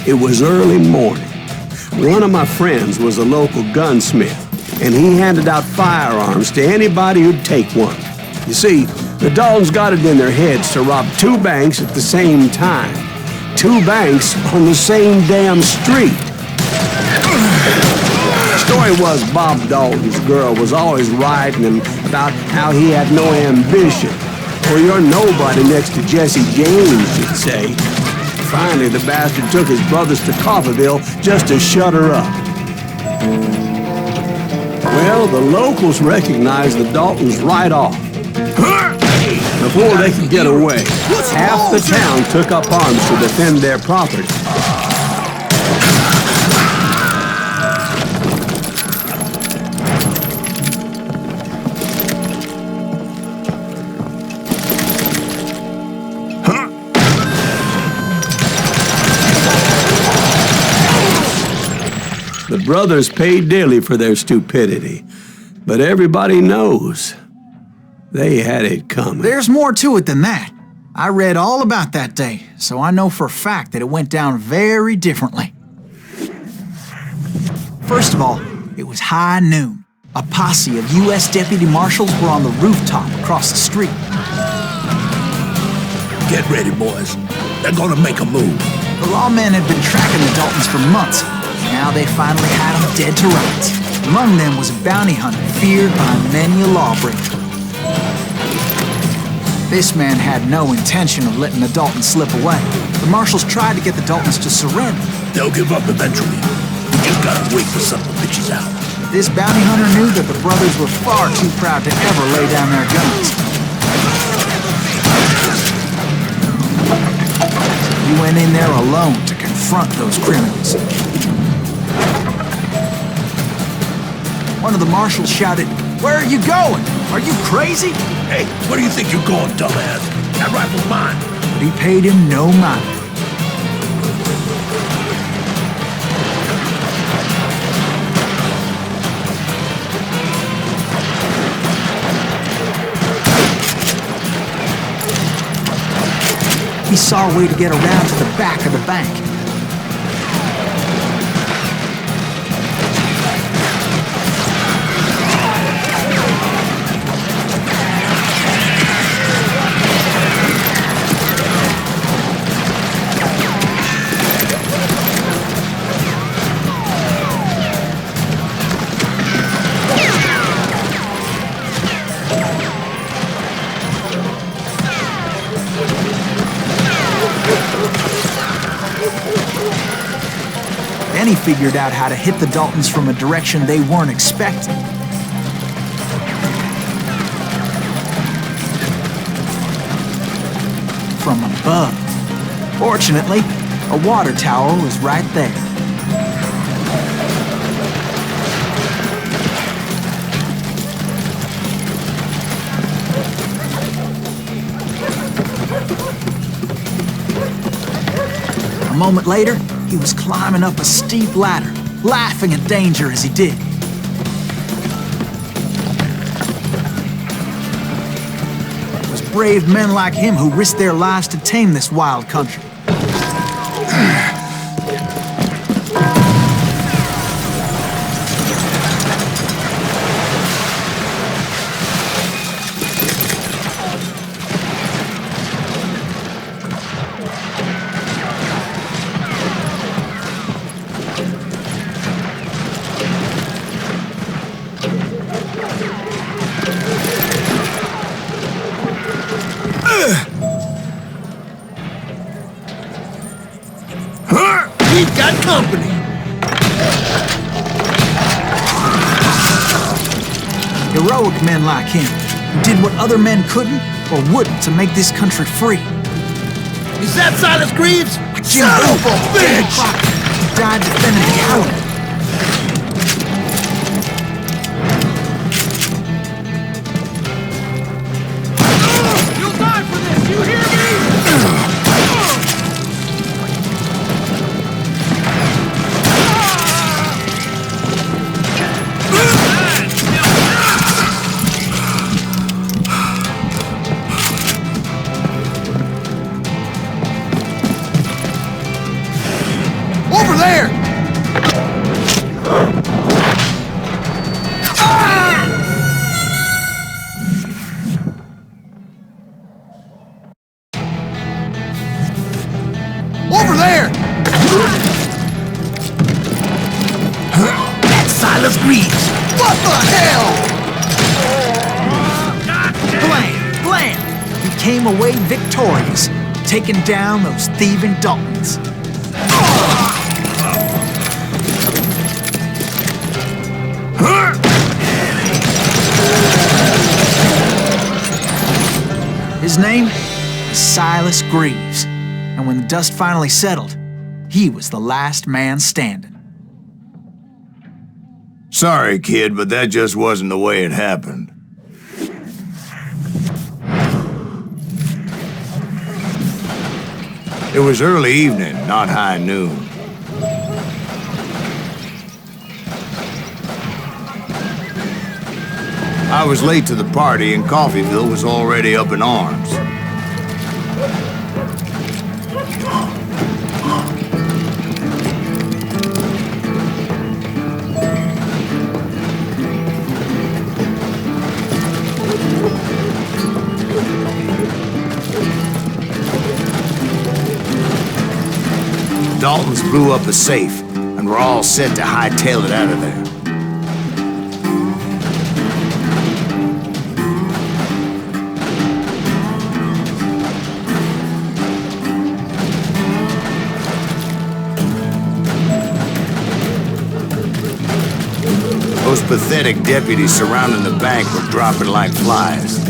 It was early morning. One of my friends was a local gunsmith, and he handed out firearms to anybody who'd take one. You see, the Daltons got it in their heads to rob 2 banks at the same time. 2 banks on the same damn street. The story was Bob Dalton's girl was always writing him about how he had no ambition. Or you're nobody next to Jesse James, she'd say. Finally, the bastard took his brothers to Coffeeville just to shut her up. Well, the locals recognized the Daltons right off. Before they could get away, half the town took up arms to defend their property. The brothers paid dearly for their stupidity, but everybody knows they had it coming.
There's more to it than that. I read all about that day, so I know for a fact that it went down very differently. First of all, it was high noon. A posse of U.S. deputy marshals were on the rooftop across the street.
Get ready, boys. They're gonna make a move.
The lawmen had been tracking the Daltons for months. Now they finally had them dead to rights. Among them was a bounty hunter feared by many a lawbreaker. This man had no intention of letting the Daltons slip away. The marshals tried to get the Daltons to surrender.
They'll give up eventually. We just gotta wait for something bitches out.
This bounty hunter knew that the brothers were far too proud to ever lay down their guns. He went in there alone to confront those criminals. One of the marshals shouted, "Where are you going? Are you crazy?"
Hey, where do you think you're going, dumbass? That rifle's mine.
But he paid him no mind. He saw a way to get around to the back of the bank. Then he figured out how to hit the Daltons from a direction they weren't expecting. From above. Fortunately, a water tower was right there. A moment later, he was climbing up a steep ladder, laughing at danger as he did. brave men like him who risked their lives to tame this wild country.
We've got company.
Heroic men like him, who did what other men couldn't or wouldn't to make this country free.
Is that Silas Greaves?
Jim
Son of a
Danny
bitch!
Crockett, who died defending the colony.
You'll die for this, you hear me? Over there! Over there! That's Silas Greaves! What the hell?
Blam! He came away victorious, taking down those thieving Daltons. His name was Silas Greaves, and when the dust finally settled, he was the last man standing.
Sorry, kid, but that just wasn't the way it happened. It was early evening, not high noon. I was late to the party and Coffeyville was already up in arms. Daltons blew up a safe, and we're all set to hightail it out of there. Those pathetic deputies surrounding the bank were dropping like flies.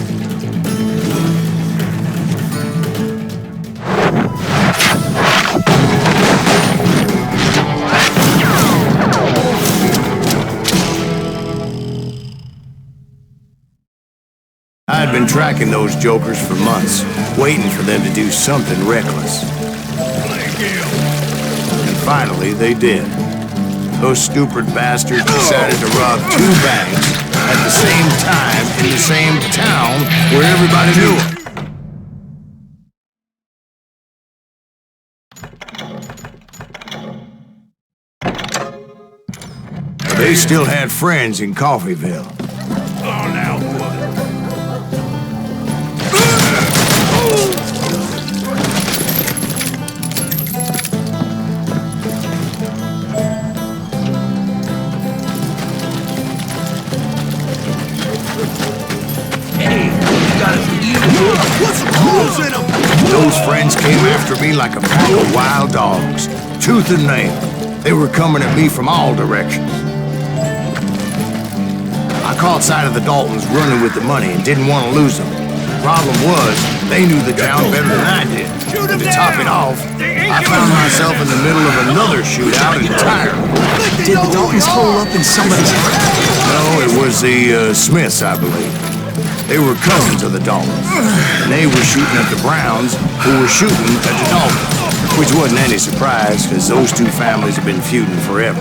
I had been tracking those jokers for months, waiting for them to do something reckless. And finally, they did. Those stupid bastards decided to rob 2 banks at the same time in the same town where everybody knew it. They still had friends in Coffeyville. Oh, now what? Those friends came after me like a pack of wild dogs, tooth and nail. They were coming at me from all directions. I caught sight of the Daltons running with the money and didn't want to lose them. Problem was, they knew the town better than I did. And to top it off, I found myself in the middle of another shootout entirely.
Did the Daltons hole up in somebody's house?
No, it was the Smiths, I believe. They were cousins of the Daltons, and they were shooting at the Browns, who were shooting at the Daltons, which wasn't any surprise, because those 2 families have been feuding forever.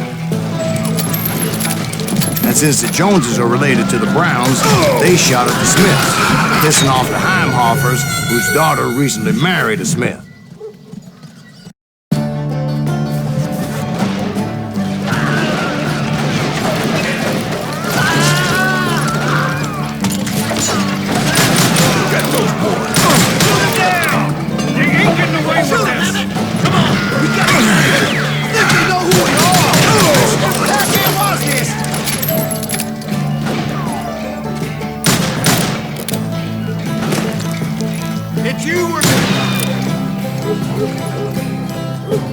That And since the Joneses are related to the Browns, they shot at the Smiths, pissing off the Heimhoffers, whose daughter recently married a Smith.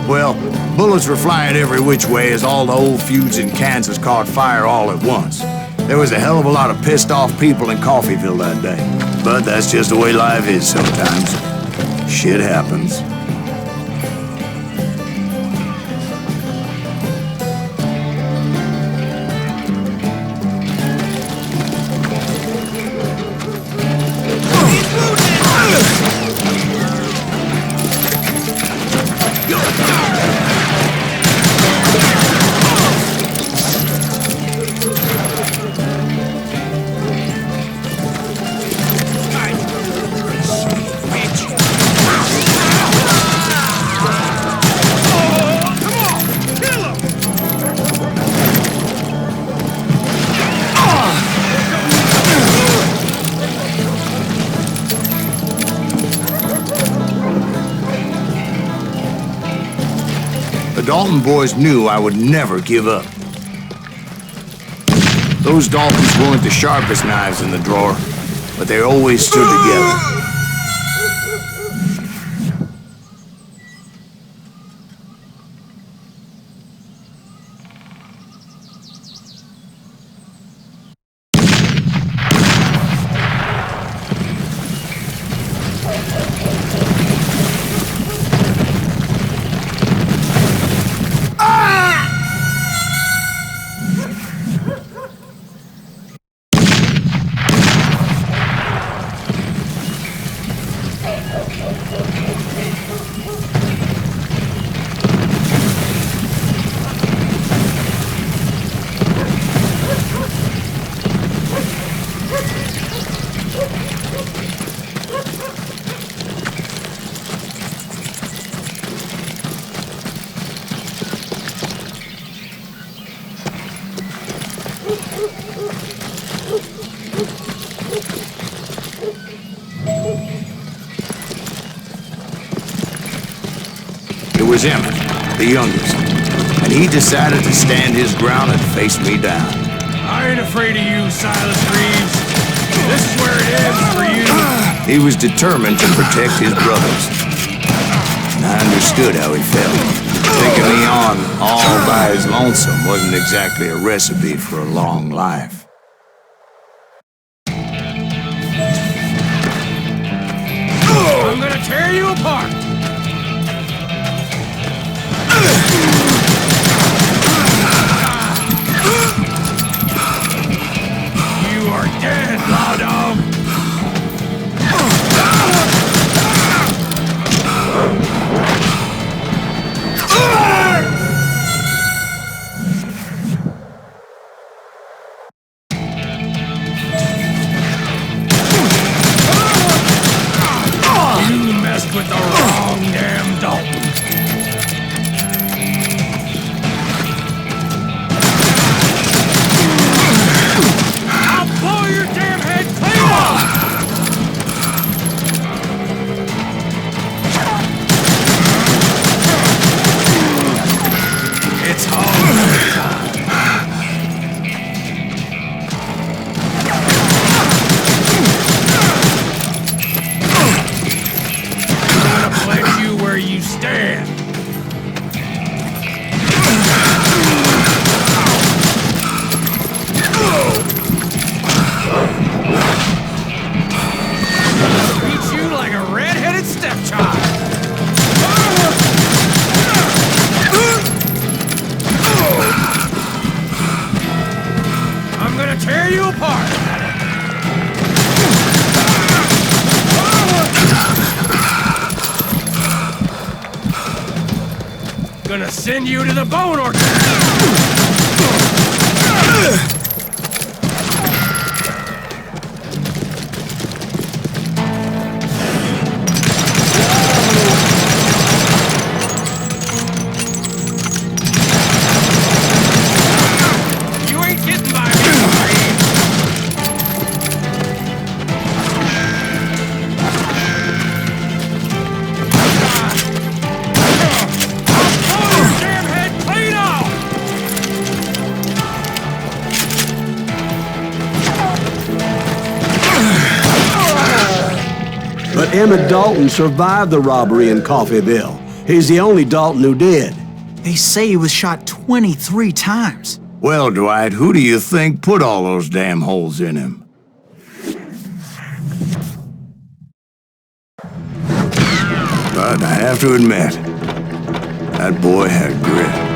Well, bullets were flying every which way as all the old feuds in Kansas caught fire all at once. There was a hell of a lot of pissed off people in Coffeyville that day. But that's just the way life is sometimes. Shit happens. The Dalton boys knew I would never give up. Those Daltons weren't the sharpest knives in the drawer, but they always stood together. It was Emmett, the youngest, and he decided to stand his ground and face me down.
I ain't afraid of you, Silas Reeves. This is where it ends for you.
He was determined to protect his brothers. And I understood how he felt. Taking me on all by his lonesome wasn't exactly a recipe for a long life.
I'm gonna tear you apart! You are dead, law dog! You messed with the wrong damn Dalton. I'll blow your damn head clean off! It's all time. I'm gonna place you where you stand. Treat you like a red-headed stepchild. I'm gonna tear you apart. Gonna send you to the bone orchard.
Emmett Dalton survived the robbery in Coffeyville. He's the only Dalton who did.
They say he was shot 23 times.
Well, Dwight, who do you think put all those damn holes in him? But I have to admit, that boy had grit.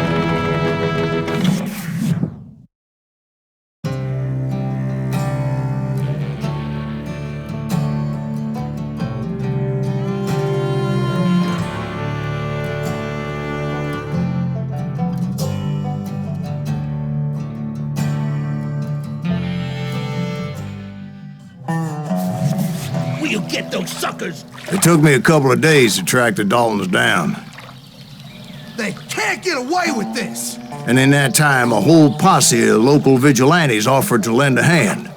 We'll get those suckers!
It took me a couple of days to track the Daltons down.
They can't get away with this!
And in that time, a whole posse of local vigilantes offered to lend a hand.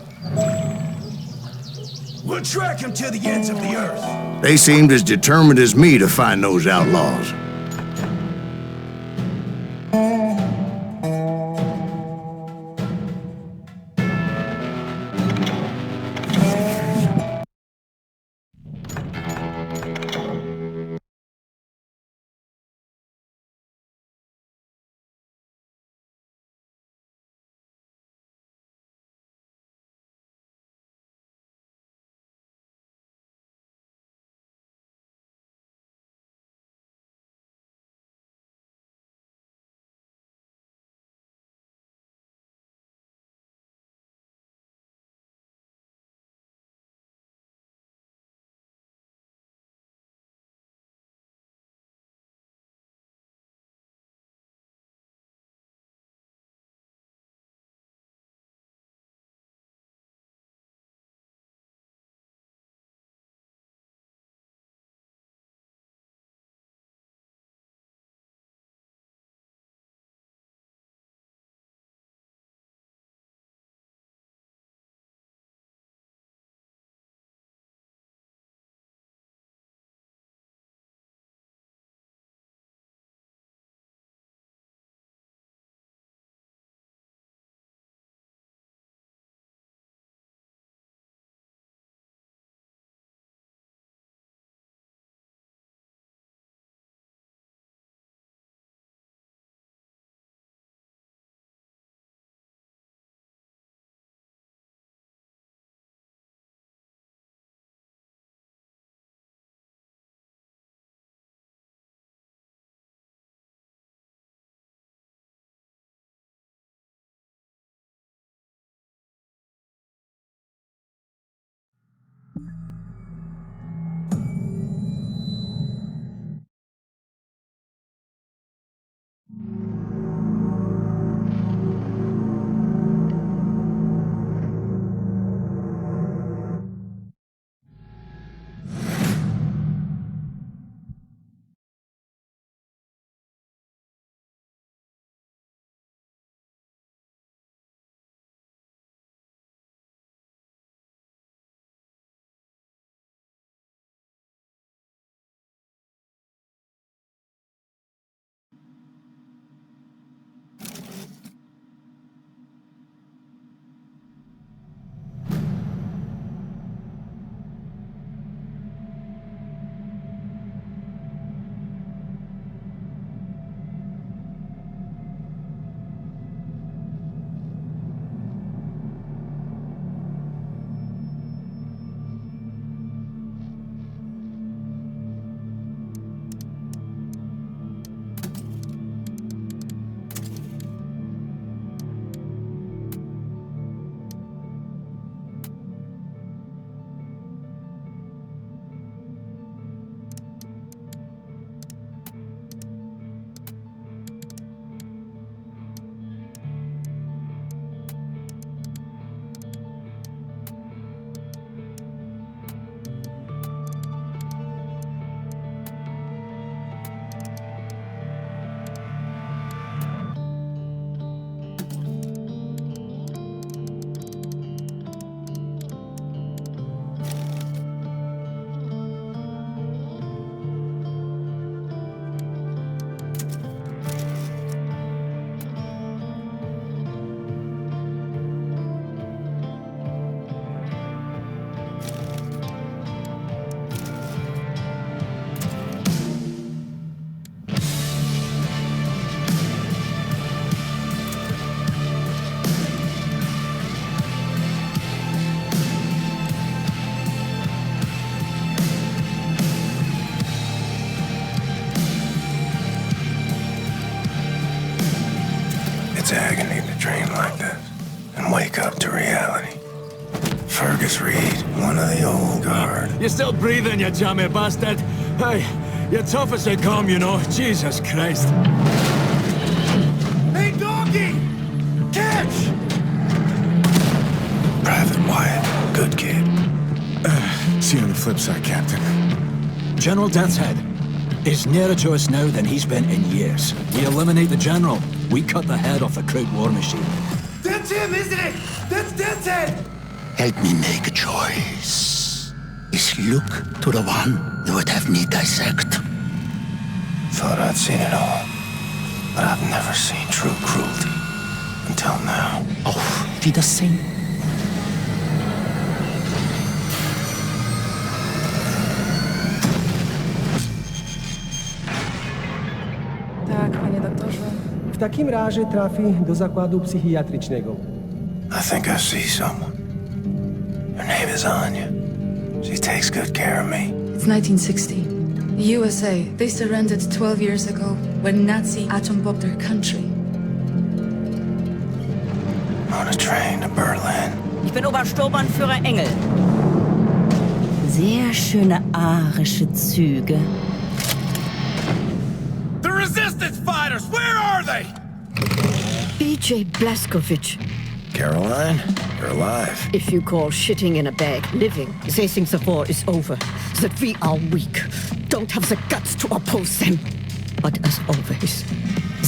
We'll track him to the ends of the earth.
They seemed as determined as me to find those outlaws.
It's agony to dream like this and wake up to reality. Fergus Reed, one of the old guard.
You're still breathing, you jammy bastard. Hey, you're tough as they come, you know. Jesus Christ.
Hey, doggy! Catch!
Private Wyatt, good kid.
See you on the flip side, Captain.
General Death's Head is nearer to us now than he's been in years. We eliminate the General. We cut the head off the Kraut war machine.
That's him, isn't it? That's Death's Head!
Help me make a choice. Is look to the one you would have me dissect.
Thought I'd seen it all, but I've never seen true cruelty until now.
Auf Wiedersehen.
Tak, panie doktorze.
W takim razie trafi do zakładu psychiatrycznego.
I think I see someone. Her name is Anya. She takes good care of me.
It's 1960. The USA, they surrendered 12 years ago when Nazi atom bombed their country.
On a train to Berlin.
Ich bin Obersturmbannführer Engel. Sehr schöne arische Züge.
The resistance fighters, where are they?
B.J. Blazkowicz.
Caroline, you're alive.
If you call shitting in a bag living, they think the war is over, that we are weak, don't have the guts to oppose them. But as always,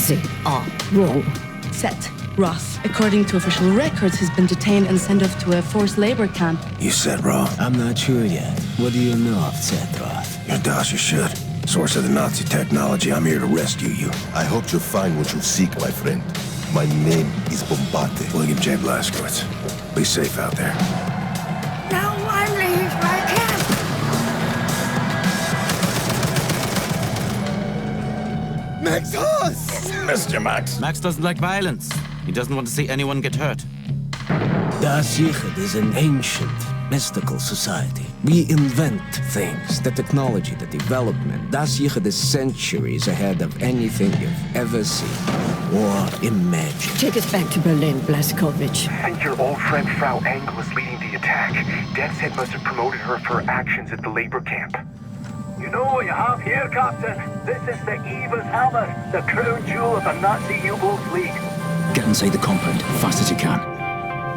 they are wrong.
Seth Roth, according to official records, has been detained and sent off to a forced labor camp.
You said Roth?
I'm not sure yet. What do you know of Seth Roth?
Your doss, you should. Source of the Nazi technology, I'm here to rescue you.
I hope you find what you seek, my friend. My name is Bombate.
William J. Blazkowicz. Be safe out there.
No one leaves my camp!
Max Haas!
Mr. Max.
Max doesn't like violence. He doesn't want to see anyone get hurt.
Das Yichud is an ancient, mystical society. We invent things, the technology, the development. Das Yichud is centuries ahead of anything you've ever seen or imagined.
Take us back to Berlin, Blazkowicz.
I think your old friend Frau Engel is leading the attack. Death's Head must have promoted her for her actions at the labor camp.
You know what you have here, Captain? This is the Eva's Hammer, the crown jewel of the Nazi U-boat fleet.
Get inside the compound, fast as you can.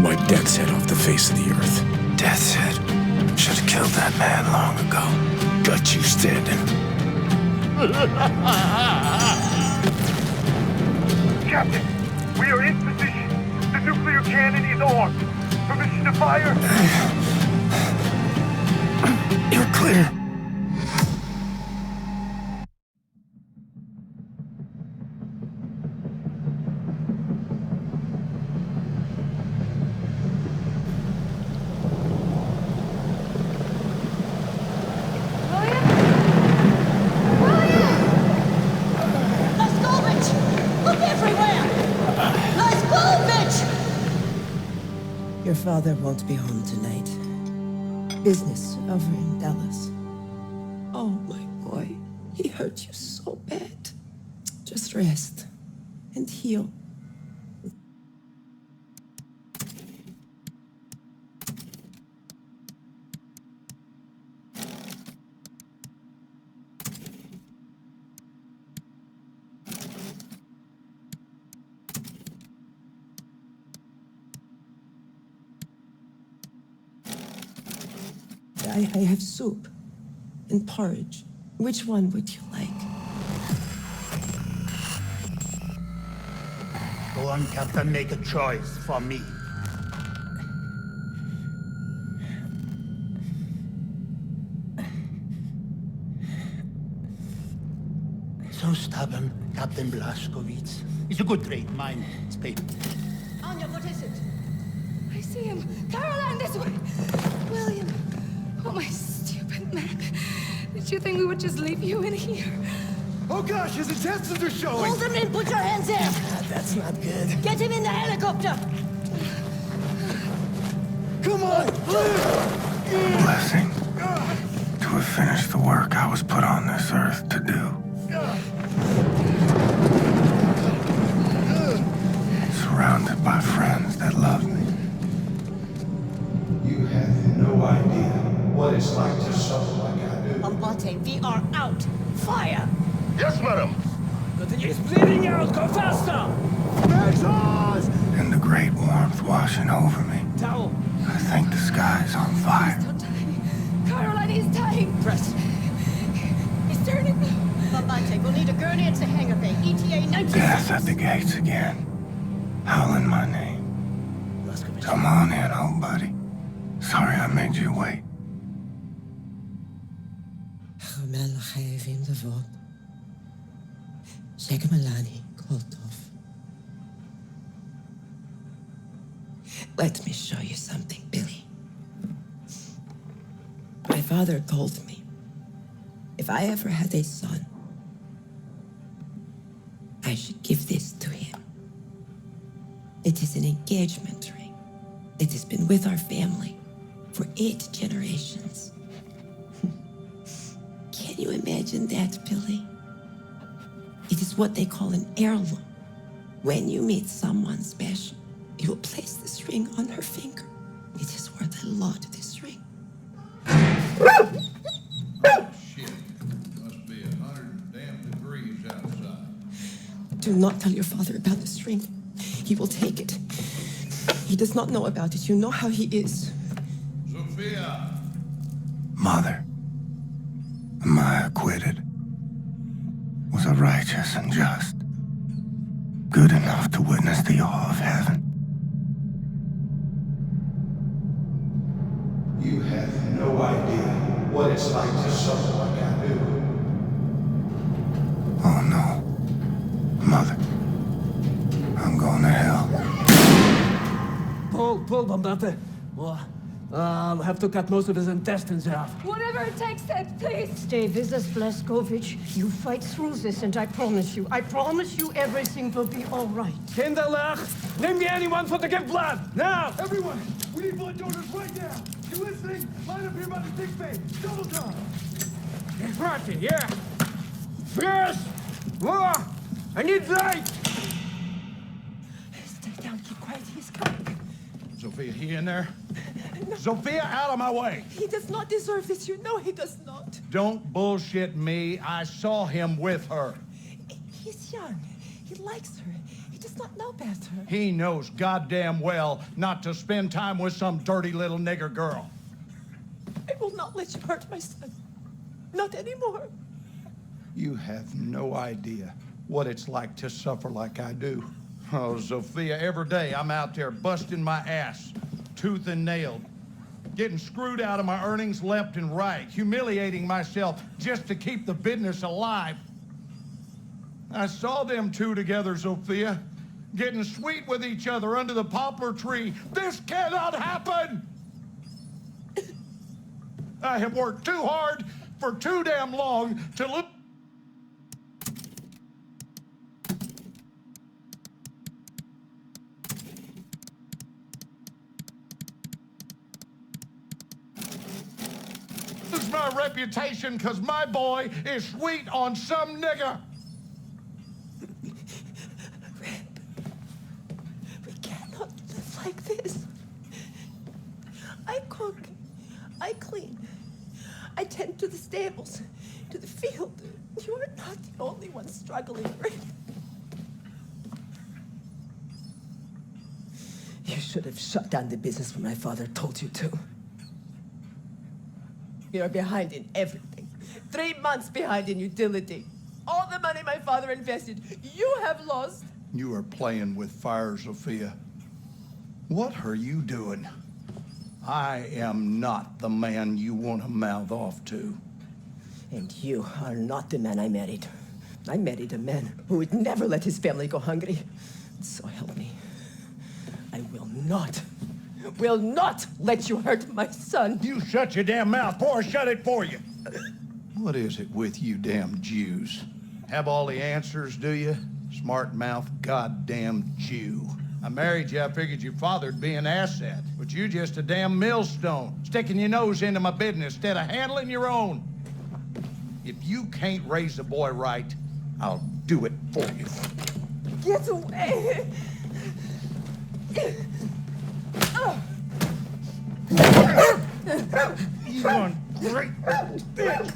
Wipe Death's Head off the face of the earth. Death's Head? Should have killed that man long ago. Got you standing.
Captain, we are in position. The nuclear cannon is armed. Permission to fire?
You're clear.
Your father won't be home tonight. Business over in Dallas. Oh, my boy. He hurt you so bad. Just rest and heal. I have soup and porridge. Which one would you like?
Go on, Captain, make a choice for me. So stubborn, Captain Blazkowicz. It's a good trait, mine. It's paper.
Anya, what is it? I see him. Caroline, this way. William. Oh, my stupid man. Did you think we would just leave you in here?
Oh gosh, his intestines are showing!
Hold him in, put your hands there!
That's not good.
Get him in the helicopter!
Come on!
Blessing to have finished the work I was put on this earth to do.
We are out. Fire!
Yes, madam.
He's bleeding out! Go faster!
Exhaust!
And the great warmth washing over me.
Towel!
I think the sky's on fire.
He's not dying. Caroline, he's dying.
Press!
He's turning blue.
Babante, we'll need a gurney at the hangar bay. ETA 96.
Death at the gates again. Howling my name. Come on in, old buddy. Sorry I made you wait.
Let me show you something, Billy. My father told me if I ever had a son, I should give this to him. It is an engagement ring. It has been with our family for 8 generations. Can you imagine that, Billy? It is what they call an heirloom. When you meet someone special, you will place this ring on her finger. It is worth a lot, this ring.
Shit. Must be 100 damn degrees outside.
Do not tell your father about this ring. He will take it. He does not know about it. You know how he is.
Sophia!
Mother, am I acquitted? Was I righteous and just? Good enough to witness the awe of heaven?
You have no idea what it's like to suffer like I do.
Oh no. Mother, I'm going to hell.
Pull, Bombate. I'll have to cut most of his intestines out.
Whatever it takes, Ted, please.
Stay with us, Blazkowicz. You fight through this, and I promise you everything will be all right.
Kinderlach, bring me anyone for to give blood, now!
Everyone, we need blood donors right now. You listening? Line up here by the sick bay. Double time.
Marty, yeah. Yes! I need light!
Stay down, keep quiet, he's coming.
Sophia, he in there? No. Sophia, out of my way!
He does not deserve this, you know he does not.
Don't bullshit me. I saw him with her.
He's young. He likes her. He does not know better.
He knows goddamn well not to spend time with some dirty little nigger girl.
I will not let you hurt my son. Not anymore.
You have no idea what it's like to suffer like I do. Oh, Sophia, every day I'm out there busting my ass, tooth and nail, getting screwed out of my earnings left and right, humiliating myself just to keep the business alive. I saw them two together, Sophia, getting sweet with each other under the poplar tree. This cannot happen! I have worked too hard for too damn long to look. My reputation because my boy is sweet on some nigger.
Rip, we cannot live like this. I cook, I clean, I tend to the stables, to the field. You are not the only one struggling, Rip. You should have shut down the business when my father told you to. You are behind in everything. 3 months behind in utility. All the money my father invested, you have lost.
You are playing with fire, Sophia. What are you doing? I am not the man you want to mouth off to.
And you are not the man I married. I married a man who would never let his family go hungry. So help me. I will not let you hurt my son.
You shut your damn mouth before I shut it for you. What is it with you damn Jews? Have all the answers, do you? Smart mouth goddamn Jew. I married you, I figured your father'd be an asset. But you just a damn millstone, sticking your nose into my business instead of handling your own. If you can't raise the boy right, I'll do it for you.
Get away!
You one great bitch!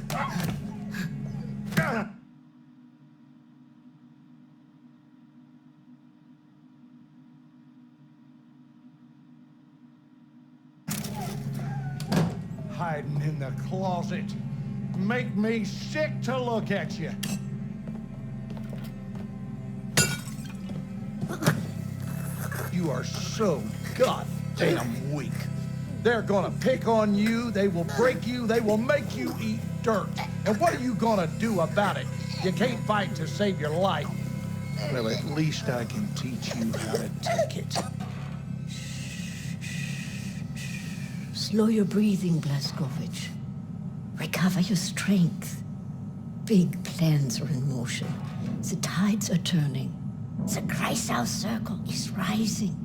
hiding in the closet. Make me sick to look at you. You are so goddamn weak. They're gonna pick on you, they will break you, they will make you eat dirt. And what are you gonna do about it? You can't fight to save your life. Well, at least I can teach you how to take it.
Slow your breathing, Blazkowicz. Recover your strength. Big plans are in motion. The tides are turning. The Kreisau circle is rising.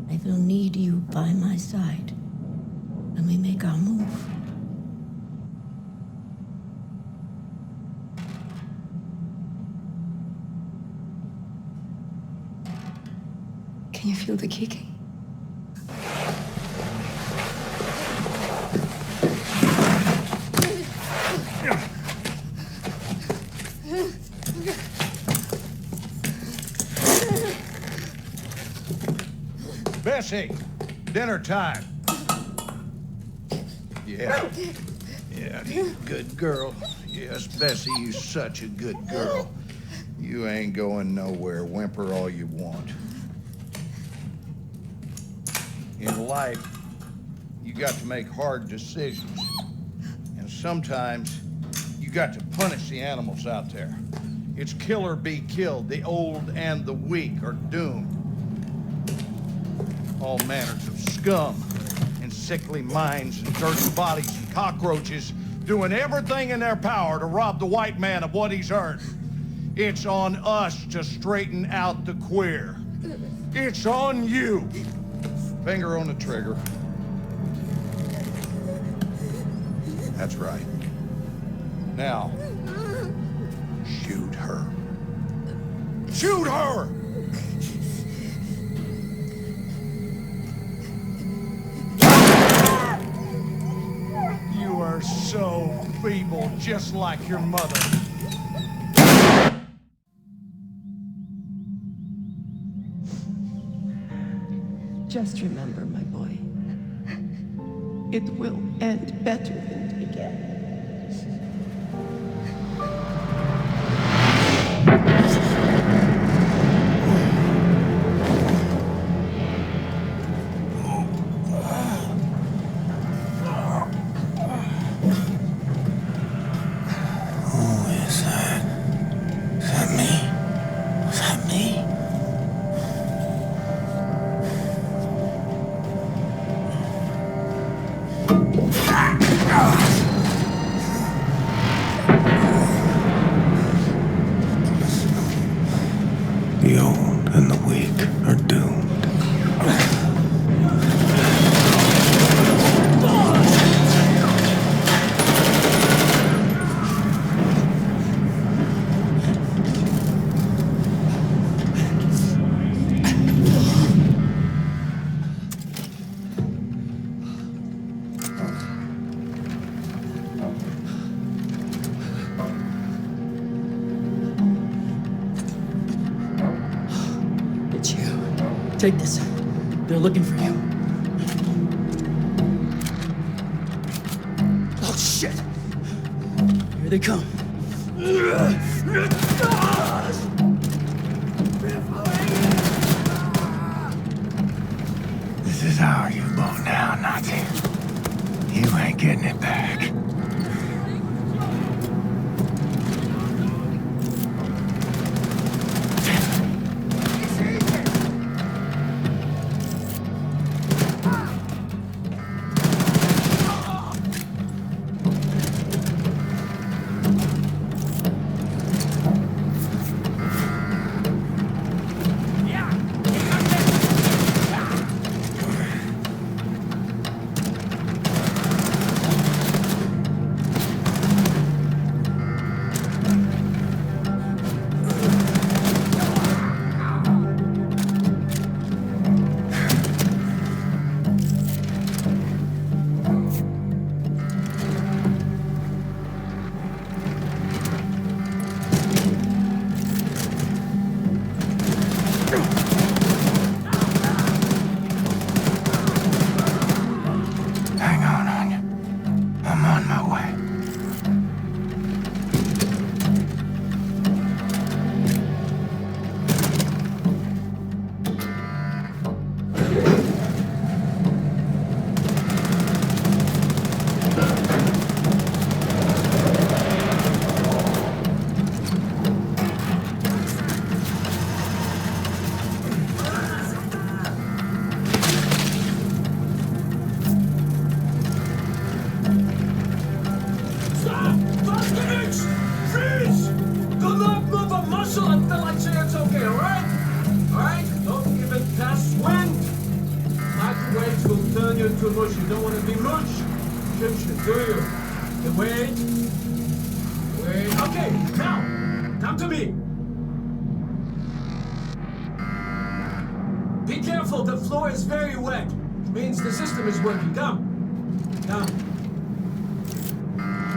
I will need you by my side when we make our move.
Can you feel the kicking?
Bessie, dinner time. Yeah, good girl. Yes, Bessie, you such a good girl. You ain't going nowhere. Whimper all you want. In life, you got to make hard decisions. And sometimes, you got to punish the animals out there. It's kill or be killed. The old and the weak are doomed. All manners of scum and sickly minds and dirty bodies and cockroaches doing everything in their power to rob the white man of what he's earned. It's on us to straighten out the queer. It's on you. Finger on the trigger. That's right. Now, shoot her. Shoot her! You are so feeble, just like your mother.
Just remember, my boy, it will end better than it began.
The old and the weak are doomed.
Take this. They're looking for you. Oh, shit! Here they come.
This is how you go down, Nazi. You ain't getting it back.
okay, alright? Alright? Don't even cast wind. Microwaves will turn you into mush. You don't want to be mush. Shimshin, do you? Okay, wait. Wait. Okay, now, come to me. Be careful, the floor is very wet. It means the system is working. Come. Come.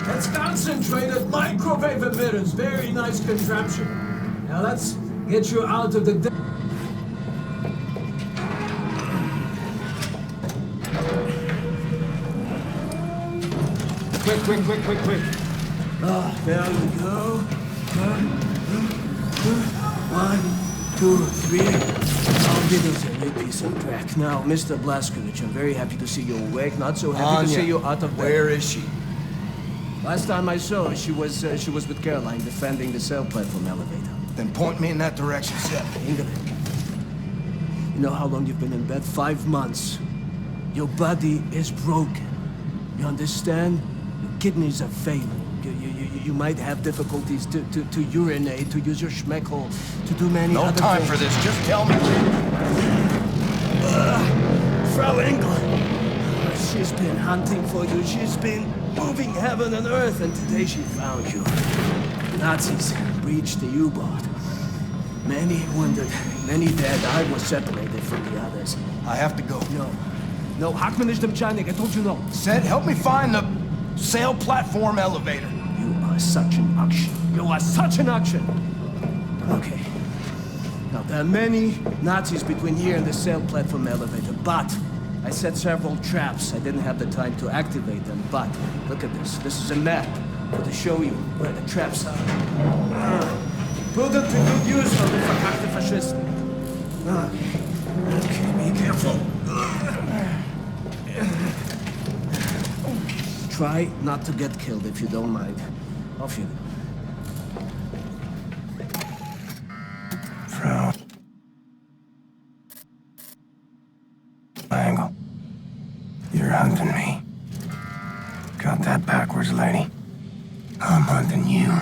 That's concentrated microwave emitters. Very nice contraption. Now let's get you out of the... Quick.
Ah, there you go. 1, 2, 3. I'll give us a new piece of crack. Now, Mr. Blazkowicz, I'm very happy to see you awake. Not so happy to see you out of bed.
Where is she?
Last time I saw her, she was with Caroline defending the cell platform elevator.
Then point me in that direction, Seth.
Ingrid, you know how long you've been in bed? 5 months. Your body is broken. You understand? Your kidneys are failing. You might have difficulties to urinate, to use your schmeckel, to do many other things.
No time for this, just tell me.
Frau Engel, she's been hunting for you. She's been moving heaven and earth, and today she found you. Nazis breached the U-boat. Many wounded, many dead. I was separated from the others.
I have to go.
No, Hackman is the mechanic. I told you no.
Said, help me find the sail platform elevator.
You are such an action. You are such an action. Okay. Now, there are many Nazis between here and the sail platform elevator, but I set several traps. I didn't have the time to activate them, but look at this. This is a map to show you where the traps are. Put them to good use for the verkackte Faschisten. Okay, be careful. Try not to get killed if you don't mind. Off you go.
Frau Angle, you're hunting me. Got that backwards, lady. I'm hunting you.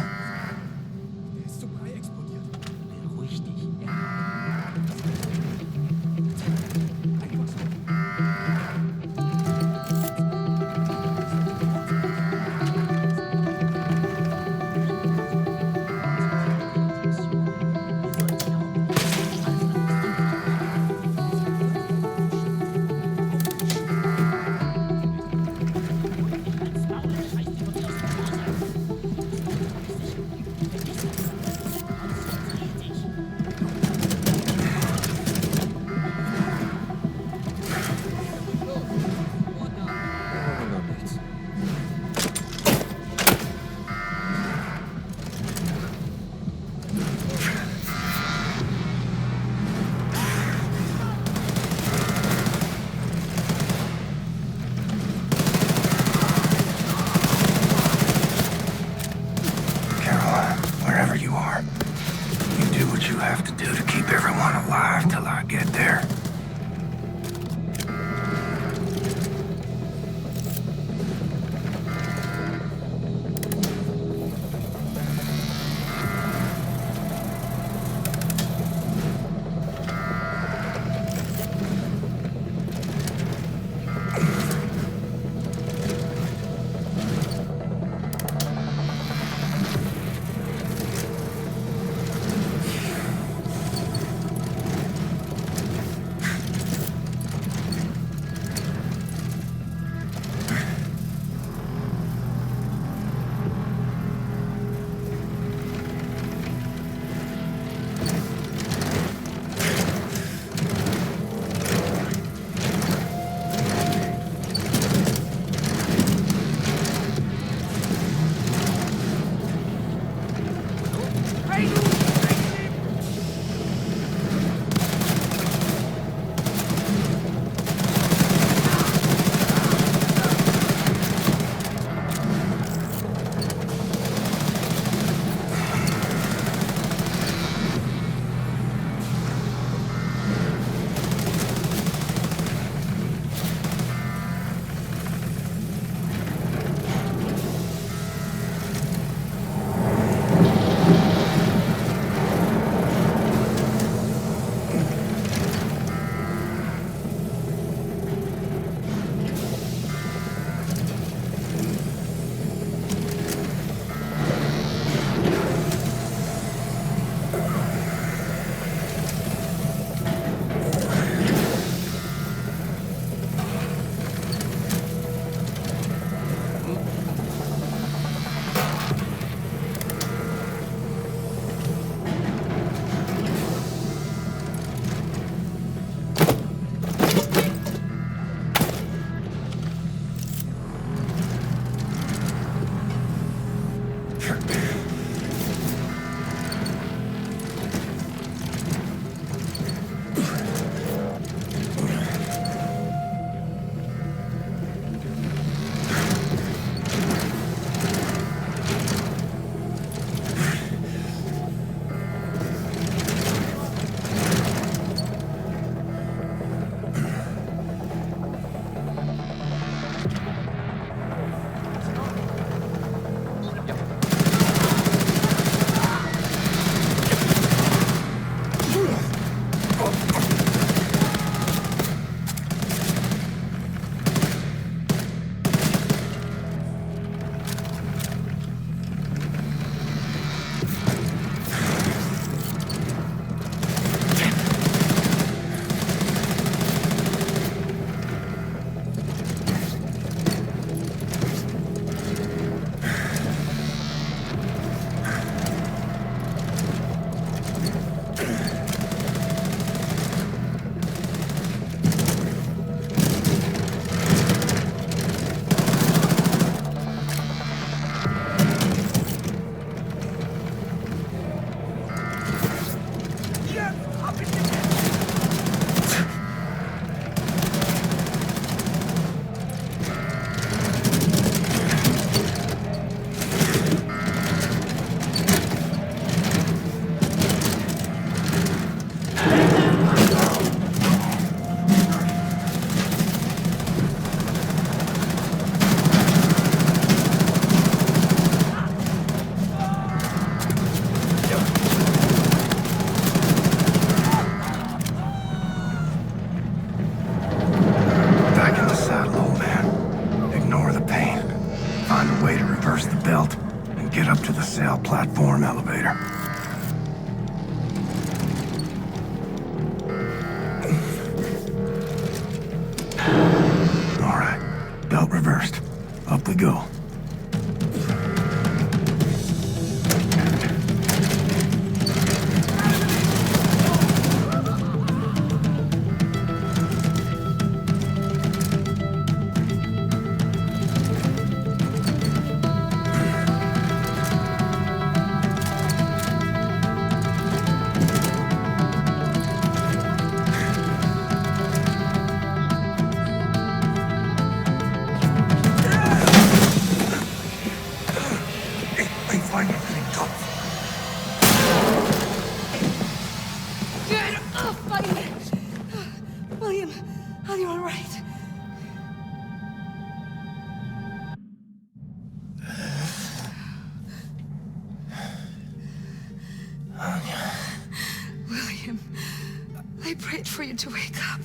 I prayed for you to wake up.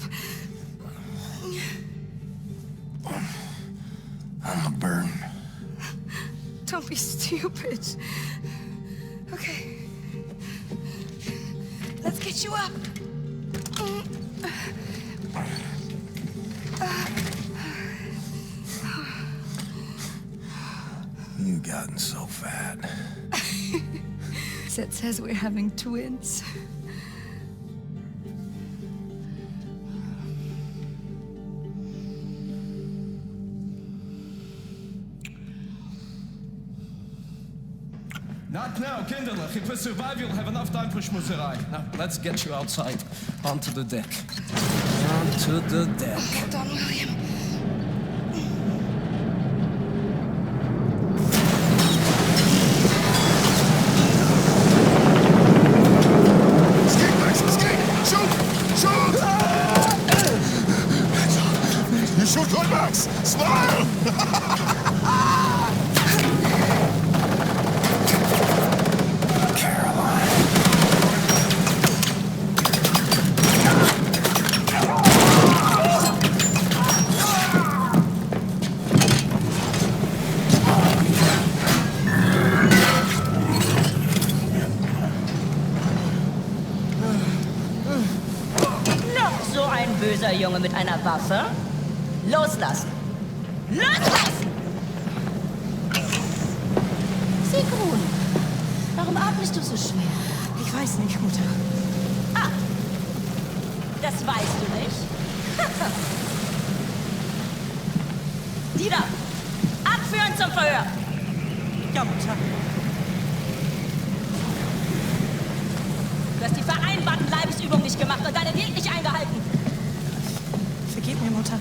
I'm a burden.
Don't be stupid. Okay. Let's get you up.
You've gotten so fat.
Zed says we're having twins.
Not now, kinderlijk. Ik wil survive, you'll have enough time for schmoezerij. Now, let's get you outside. Onto the deck. Onto the deck.
Hold on, William.
Escape, Max, escape! Shoot! Shoot! You shoot good, Max! Smile!
Böser Junge mit einer Waffe? Loslassen! Loslassen! Sigrun, warum atmest du so schwer?
Ich weiß nicht, Mutter.
Ah, das weißt du nicht? Nieder! Abführen zum Verhör!
Ja, Mutter.
Du hast die vereinbarten Leibesübungen nicht gemacht und deine Diät nicht eingehalten.
Vergib mir, Mutter.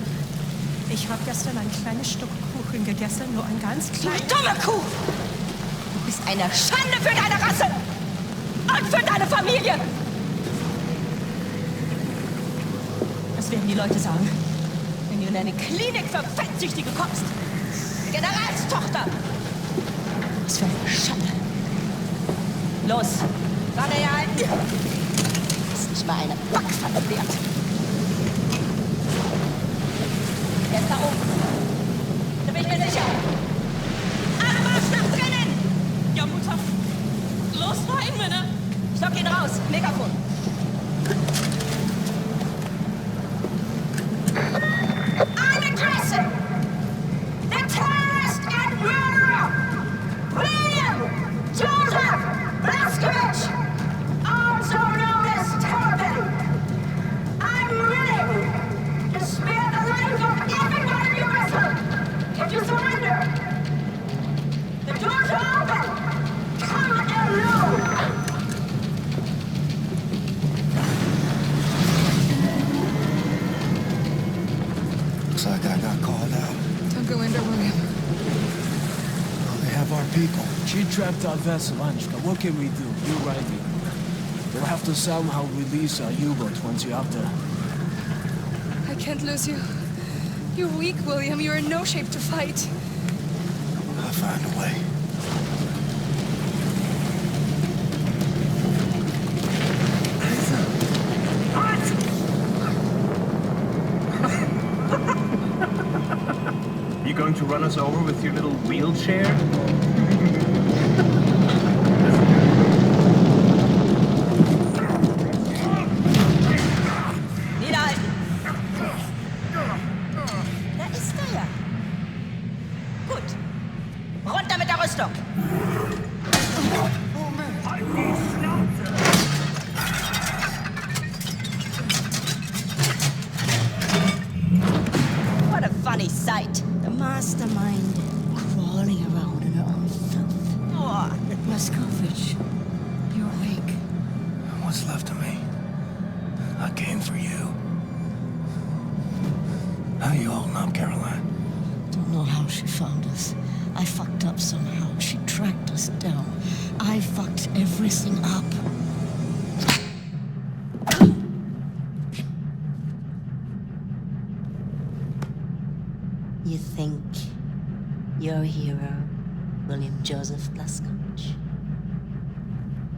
Ich habe gestern ein kleines Stück Kuchen gegessen, nur ein ganz kleines...
Du dumme Kuh! Du bist eine Schande für deine Rasse! Und für deine Familie! Was werden die Leute sagen, wenn du in eine Klinik für Fettsüchtige kommst? Die Generalstochter! Was für eine Schande! Los! Warte herhalten! Das ist nicht mal eine Backpfanne wert! Er ist da oben. Da bin ich mir sicher. Armarsch nach drinnen!
Ja, Mutter. Los rein, Männer!
Stock ihn raus. Megafon. I'm addressing the terrorist and murderer, William Joseph Blazkowicz, also known as Terrorman. I'm willing to spare the life of everyone in your vessel if you surrender. The doors are open. Come alone.
Looks like I got called out.
Don't go in there, William.
They have our people.
She trapped our vessel, Anishka. What can we do? You're right here. We'll have to somehow release our U-boat once you're up there.
I can't lose you. You're weak, William. You're in no shape to fight.
I'll find a way.
You going to run us over with your little wheelchair?
Niederhalten! Da ist er ja. Gut. Runter mit der Rüstung. What a funny sight.
The mastermind crawling around in her own filth.
Oh.
Blazkowicz, you're awake.
What's left of me? I came for you. How you holding up, Caroline?
Don't know how she found us. I fucked up somehow. She tracked us down. I fucked everything up. You think you're a hero, William Joseph Blazkowicz?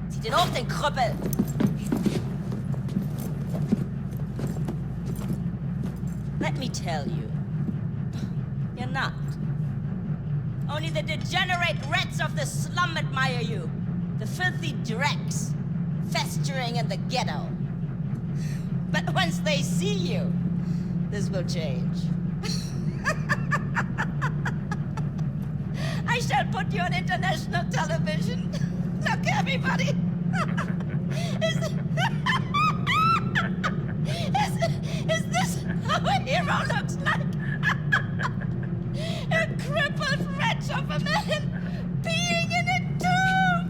Zieht ihn hoch, den Krüppel! Let me tell you, you're not. Only the degenerate rats of the slum admire you. The filthy dregs, festering in the ghetto. But once they see you, this will change. I shall put you on international television. Look, everybody. Is this how a hero looks like? A crippled wretch of a man peeing in a tube!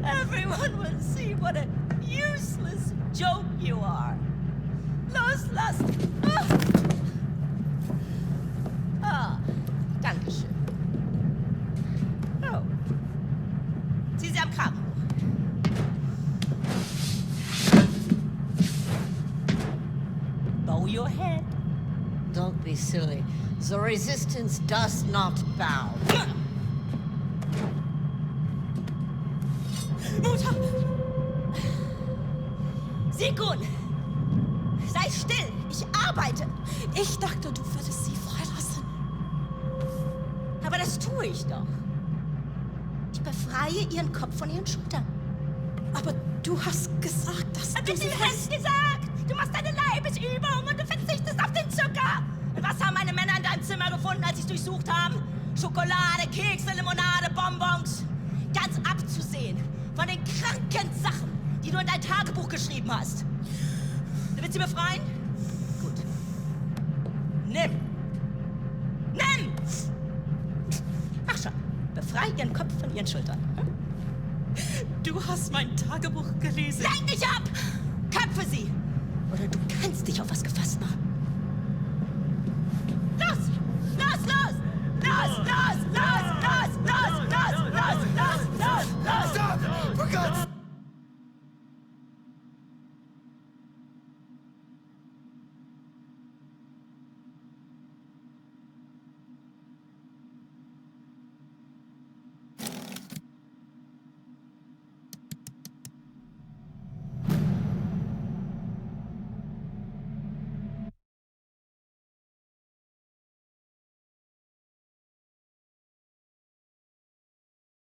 Everyone will see what a useless joke you are. Loslass! Danke schön. Oh. Zieh sie am Kragen hoch. Bow your head.
Don't be silly. The resistance does not bow.
Mutter! Sigun! Sei still! Ich arbeite!
Ich dachte, du würdest sie freilassen.
Aber das tue ich doch. Ich befreie ihren Kopf von ihren Schultern.
Aber du hast gesagt, dass
du sie hast gesagt! Du machst deine Leibesübung und du verzichtest auf den Zucker! Und was haben meine Männer in deinem Zimmer gefunden, als sie durchsucht haben? Schokolade, Kekse, Limonade, Bonbons. Ganz abzusehen von den kranken Sachen, die du in dein Tagebuch geschrieben hast. Du willst sie befreien? Gut. Nimm! Nimm! Mach schon. Befrei ihren Kopf von ihren Schultern. Hm?
Du hast mein Tagebuch gelesen.
Lenk nicht ab! Köpfe sie! Oder du kannst dich auf was gefasst machen.